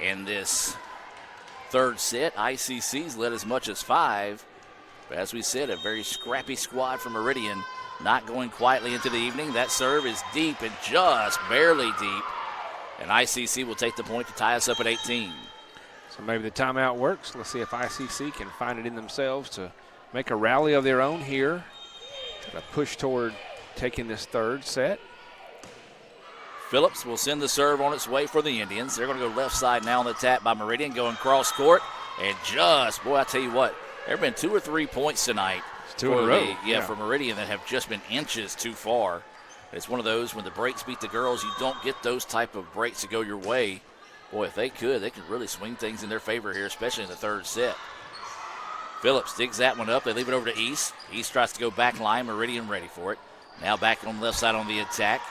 in this third set. ICC's led as much as 5. But as we said, a very scrappy squad from Meridian, not going quietly into the evening. That serve is deep and just barely deep. And ICC will take the point to tie us up at 18. So maybe the timeout works. Let's see if ICC can find it in themselves to make a rally of their own here. Got to push toward taking this third set. Phillips will send the serve on its way for the Indians. They're going to go left side now on the tap by Meridian, going cross court. And just, boy, I tell you what, there have been 2 or 3 points tonight. It's 2 in a row. For Meridian that have just been inches too far. It's one of those when the breaks beat the girls, you don't get those type of breaks to go your way. Boy, if they could really swing things in their favor here, especially in the third set. Phillips digs that one up. They leave it over to East. East tries to go back line. Meridian ready for it. Now back on the left side on the attack.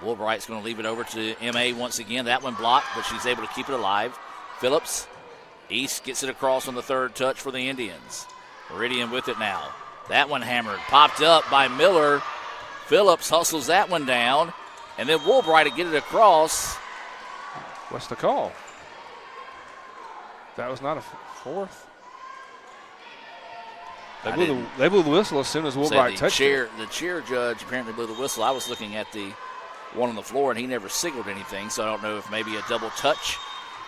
Woolbright's going to leave it over to M.A. once again. That one blocked, but she's able to keep it alive. Phillips. East gets it across on the third touch for the Indians. Meridian with it now. That one hammered. Popped up by Miller. Phillips hustles that one down. And then Woolbright to get it across. What's the call? That was not a fourth. They blew the whistle as soon as Woolbright touched it. The chair judge apparently blew the whistle. I was looking at the one on the floor, and he never signaled anything, so I don't know if maybe a double touch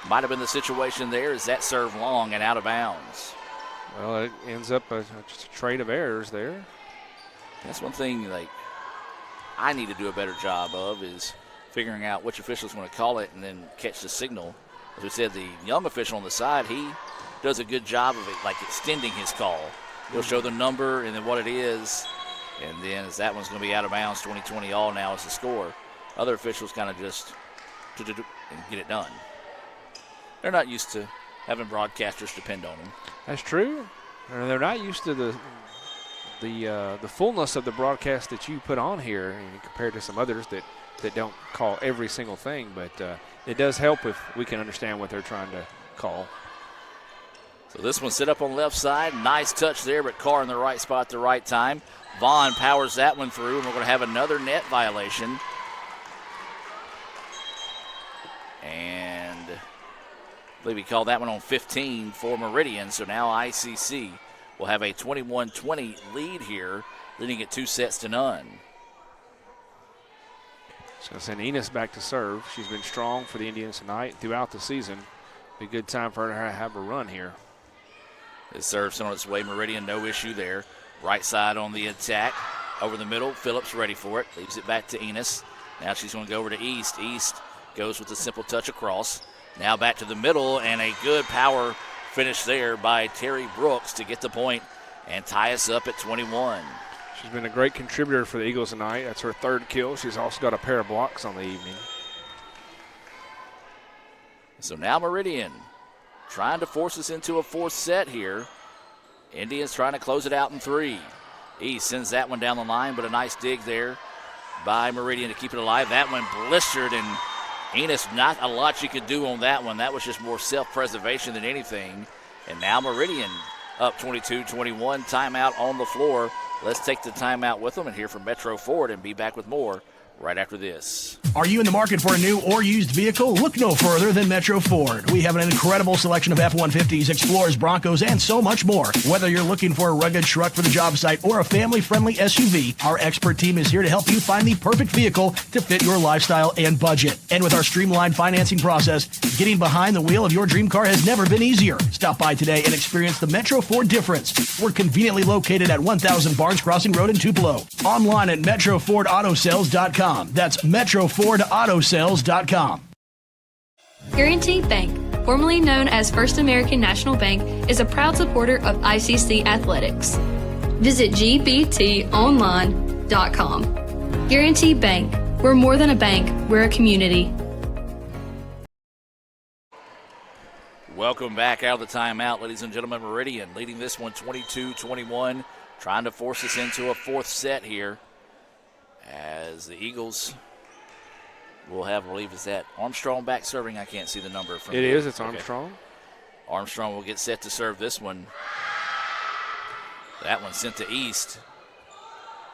might have been the situation there. Is that serve long and out of bounds? Well, it ends up just a trade of errors there. That's one thing I need to do a better job of is figuring out which official's going to call it and then catch the signal. As we said, the young official on the side, he does a good job of it, like extending his call. He'll show the number and then what it is, and then as that one's going to be out of bounds, 20-20 all now is the score. Other officials kind of just and get it done. They're not used to having broadcasters depend on them. That's true. And they're not used to the fullness of the broadcast that you put on here compared to some others that don't call every single thing. But it does help if we can understand what they're trying to call. So this one set up on the left side. Nice touch there, but Carr in the right spot at the right time. Vaughn powers that one through, and we're going to have another net violation. And I believe he called that one on 15 for Meridian. So now ICC will have a 21-20 lead here, leading at 2-0. So I'll send Enos back to serve. She's been strong for the Indians tonight throughout the season. Be a good time for her to have a run here. This serve's on its way. Meridian, no issue there. Right side on the attack. Over the middle, Phillips ready for it. Leaves it back to Enos. Now she's going to go over to East. East goes with a simple touch across. Now back to the middle, and a good power finish there by Terry Brooks to get the point and tie us up at 21. She's been a great contributor for the Eagles tonight. That's her third kill. She's also got a pair of blocks on the evening. So now Meridian trying to force us into a fourth set here. Indians trying to close it out in 3. East sends that one down the line, but a nice dig there by Meridian to keep it alive. That one blistered, and Enos, not a lot she could do on that one. That was just more self-preservation than anything. And now Meridian up 22-21. Timeout on the floor. Let's take the timeout with them and hear from Metro Ford and be back with more right after this. Are you in the market for a new or used vehicle? Look no further than Metro Ford. We have an incredible selection of F-150s, Explorers, Broncos, and so much more. Whether you're looking for a rugged truck for the job site or a family-friendly SUV, our expert team is here to help you find the perfect vehicle to fit your lifestyle and budget. And with our streamlined financing process, getting behind the wheel of your dream car has never been easier. Stop by today and experience the Metro Ford difference. We're conveniently located at 1000 Barnes Crossing Road in Tupelo. Online at MetroFordAutoSales.com. That's MetroFordAutoSales.com. Guaranty Bank, formerly known as First American National Bank, is a proud supporter of ICC athletics. Visit gbtonline.com. Guaranty Bank, we're more than a bank, we're a community. Welcome back out of the timeout, ladies and gentlemen. Meridian leading this one 22-21, trying to force us into a fourth set here. As the Eagles will have, I believe, is that Armstrong back serving? I can't see the number. From It's Armstrong. Okay. Armstrong will get set to serve this one. That one sent to East.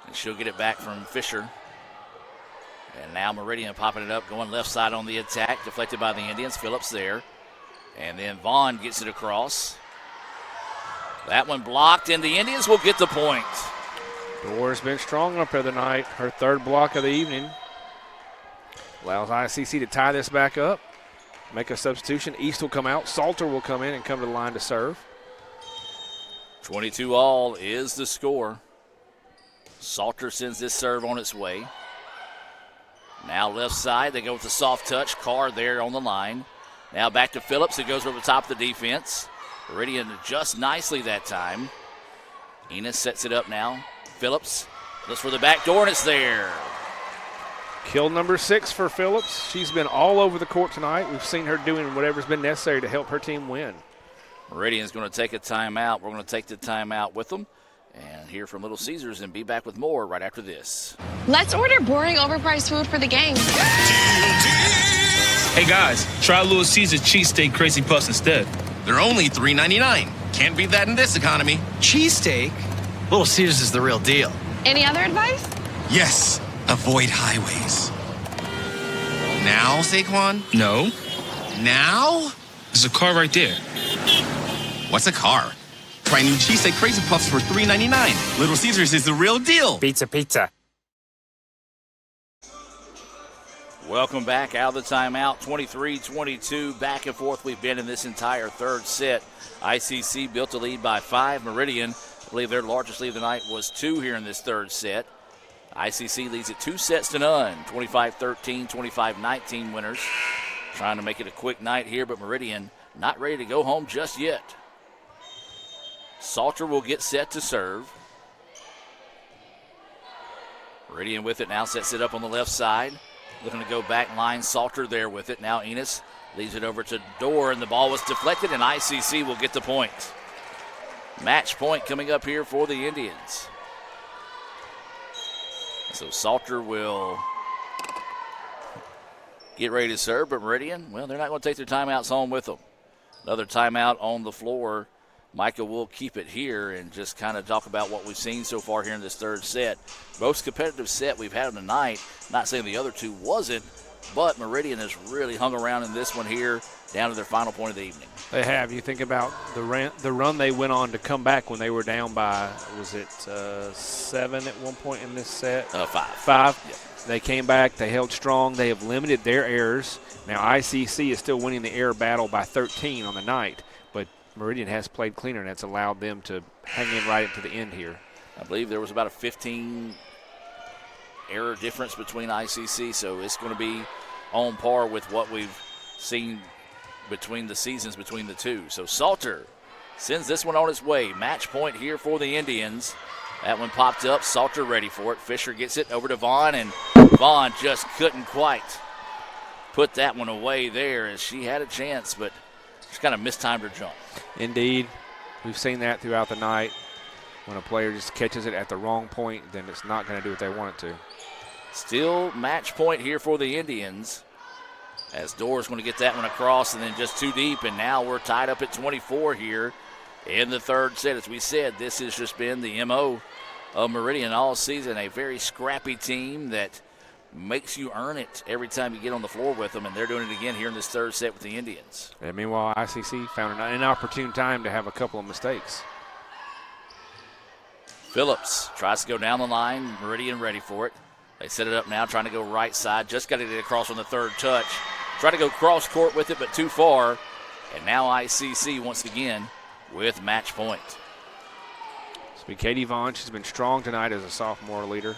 And she'll get it back from Fisher. And now Meridian popping it up, going left side on the attack, deflected by the Indians. Phillips there. And then Vaughn gets it across. That one blocked, and the Indians will get the point. Dora's been strong up there tonight. Her third block of the evening. Allows ICC to tie this back up. Make a substitution. East will come out. Salter will come in and come to the line to serve. 22 all is the score. Salter sends this serve on its way. Now left side. They go with the soft touch. Carr there on the line. Now back to Phillips. It goes over the top of the defense. Meridian adjusts nicely that time. Enos sets it up now. Phillips looks for the back door, and it's there. Kill number 6 for Phillips. She's been all over the court tonight. We've seen her doing whatever's been necessary to help her team win. Meridian's going to take a timeout. We're going to take the timeout with them and hear from Little Caesars and be back with more right after this. Let's order boring, overpriced food for the game. Hey guys, try Little Caesars cheesesteak crazy puffs instead. They're only $3.99. Can't beat that in this economy. Cheesesteak? Little Caesars is the real deal. Any other advice? Yes, avoid highways. Now, Saquon? No. Now? There's a car right there. What's a car? Try new cheesesteak Crazy Puffs for $3.99. Little Caesars is the real deal. Pizza, pizza. Welcome back out of the timeout. 23-22, back and forth we've been in this entire third set. ICC built a lead by 5. Meridian, I believe their largest lead of the night was 2 here in this third set. ICC leads it 2-0, 25-13, 25-19 winners. Trying to make it a quick night here, but Meridian not ready to go home just yet. Salter will get set to serve. Meridian with it now, sets it up on the left side. Looking to go back line. Salter there with it. Now Enos leaves it over to Dorr, and the ball was deflected, and ICC will get the point. Match point coming up here for the Indians. So Salter will get ready to serve, but Meridian, well, they're not going to take their timeouts home with them. Another timeout on the floor. Micah will keep it here and just kind of talk about what we've seen so far here in this third set. Most competitive set we've had tonight. Not saying the other two wasn't, but Meridian has really hung around in this one here down to their final point of the evening. They have. You think about the run they went on to come back when they were down by, was it 7 at one point in this set? 5. 5. Yep. They came back. They held strong. They have limited their errors. Now ICC is still winning the error battle by 13 on the night, but Meridian has played cleaner, and that's allowed them to hang in right into the end here. I believe there was about a 15 error difference between ICC, so it's going to be on par with what we've seen between the seasons between the two. So Salter sends this one on its way. Match point here for the Indians. That one popped up. Salter ready for it. Fisher gets it over to Vaughn, and Vaughn just couldn't quite put that one away there as she had a chance, but just kind of mistimed her jump. Indeed. We've seen that throughout the night. When a player just catches it at the wrong point, then it's not going to do what they want it to. Still match point here for the Indians, as Dorr's going to get that one across and then just too deep, and now we're tied up at 24 here in the third set. As we said, this has just been the MO of Meridian all season, a very scrappy team that makes you earn it every time you get on the floor with them, and they're doing it again here in this third set with the Indians. And meanwhile, ICC found an inopportune time to have a couple of mistakes. Phillips tries to go down the line. Meridian ready for it. They set it up now, trying to go right side. Just got to get it across on the third touch. Try to go cross court with it, but too far. And now ICC once again with match point. It's been Katie Vaughn. She's been strong tonight as a sophomore leader.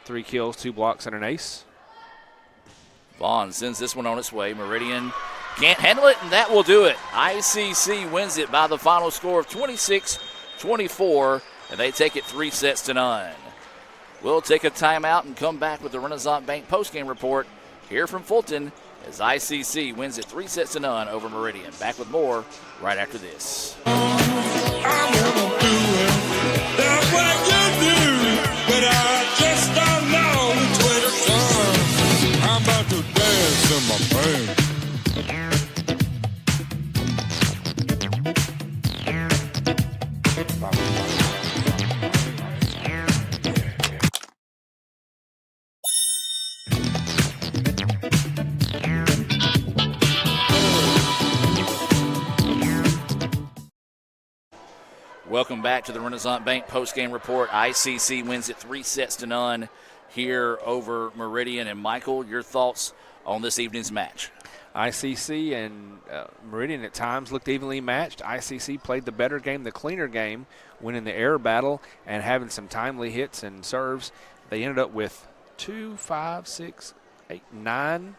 3 kills, 2 blocks, and an ace. Vaughn sends this one on its way. Meridian can't handle it, and that will do it. ICC wins it by the final score of 26-24, and they take it 3-0. We'll take a timeout and come back with the Renaissance Bank postgame report here from Fulton as ICC wins it 3-0 over Meridian. Back with more right after this. That's what you do, but I just don't know which way to turn. I'm about to dance in my band. Welcome back to the Renaissance Bank postgame report. ICC wins it 3-0 here over Meridian. And Michael, your thoughts on this evening's match? ICC and Meridian at times looked evenly matched. ICC played the better game, the cleaner game, winning the error battle and having some timely hits and serves. They ended up with 2, 5, 6, 8, 9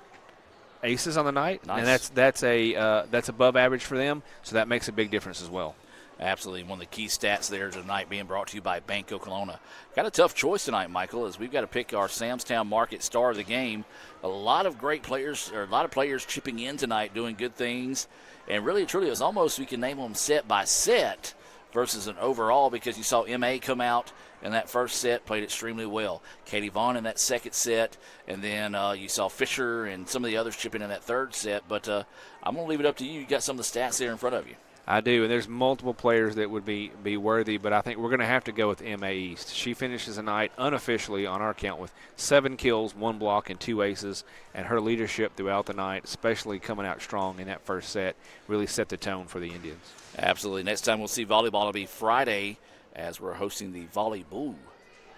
aces on the night, nice. And that's above average for them, so that makes a big difference as well. Absolutely. One of the key stats there tonight being brought to you by Banco Kelowna. Got a tough choice tonight, Michael, as we've got to pick our Samstown Market star of the game. A lot of great players, or a lot of players chipping in tonight, doing good things. And really, truly, it was almost, we can name them set by set versus an overall, because you saw M.A. come out in that first set, played extremely well. Katie Vaughn in that second set, and then you saw Fisher and some of the others chipping in that third set. But I'm going to leave it up to you. You got some of the stats there in front of you. I do, and there's multiple players that would be worthy, but I think we're going to have to go with Emma East. She finishes the night unofficially on our count with 7 kills, 1 block, and 2 aces, and her leadership throughout the night, especially coming out strong in that first set, really set the tone for the Indians. Absolutely. Next time we'll see volleyball will be Friday as we're hosting the Volleyball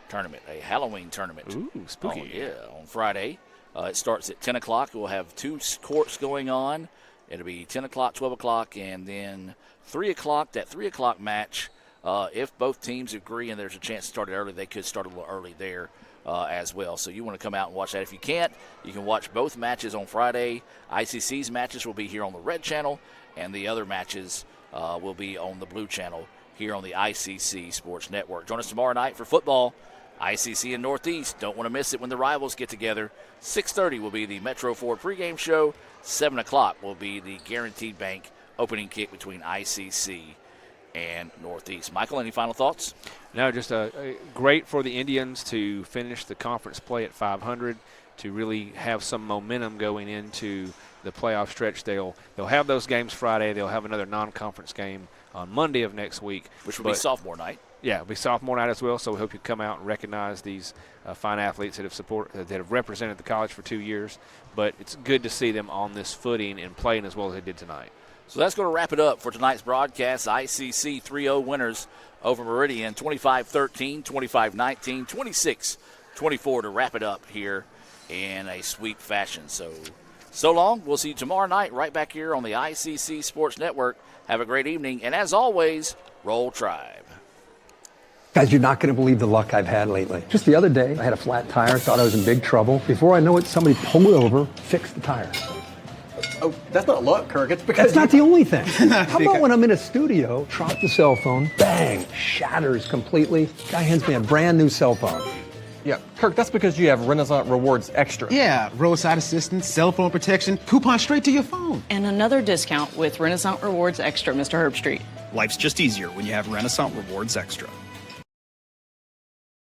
tournament, a Halloween tournament. Ooh, spooky. On Friday. It starts at 10 o'clock. We'll have 2 courts going on. It'll be 10 o'clock, 12 o'clock, and then 3 o'clock. That 3 o'clock match, if both teams agree and there's a chance to start it early, they could start a little early there as well. So you want to come out and watch that. If you can't, you can watch both matches on Friday. ICC's matches will be here on the red channel, and the other matches will be on the blue channel here on the ICC Sports Network. Join us tomorrow night for football. ICC and Northeast. Don't want to miss it when the rivals get together. 6:30 will be the Metro Ford pregame show. 7 o'clock will be the Guaranteed Bank opening kick between ICC and Northeast. Michael, any final thoughts? No, just great for the Indians to finish the conference play at 500, to really have some momentum going into the playoff stretch. They'll have those games Friday. They'll have another non-conference game on Monday of next week. Which will be sophomore night. Yeah, it'll be sophomore night as well, so we hope you come out and recognize these fine athletes that have represented the college for 2 years. But it's good to see them on this footing and playing as well as they did tonight. So that's going to wrap it up for tonight's broadcast. ICC 3-0 winners over Meridian, 25-13, 25-19, 26-24 to wrap it up here in a sweep fashion. So long. We'll see you tomorrow night right back here on the ICC Sports Network. Have a great evening. And as always, Roll Tribe. Guys, you're not going to believe the luck I've had lately. Just the other day, I had a flat tire, thought I was in big trouble. Before I know it, somebody pulled over, fixed the tire. Oh, that's not luck, Kirk. It's because That's not the only thing. How about when I'm in a studio, drop the cell phone, bang, shatters completely. Guy hands me a brand new cell phone. Yeah, Kirk, that's because you have Renaissance Rewards Extra. Yeah, roadside assistance, cell phone protection, coupon straight to your phone. And another discount with Renaissance Rewards Extra, Mr. Herbstreit. Life's just easier when you have Renaissance Rewards Extra.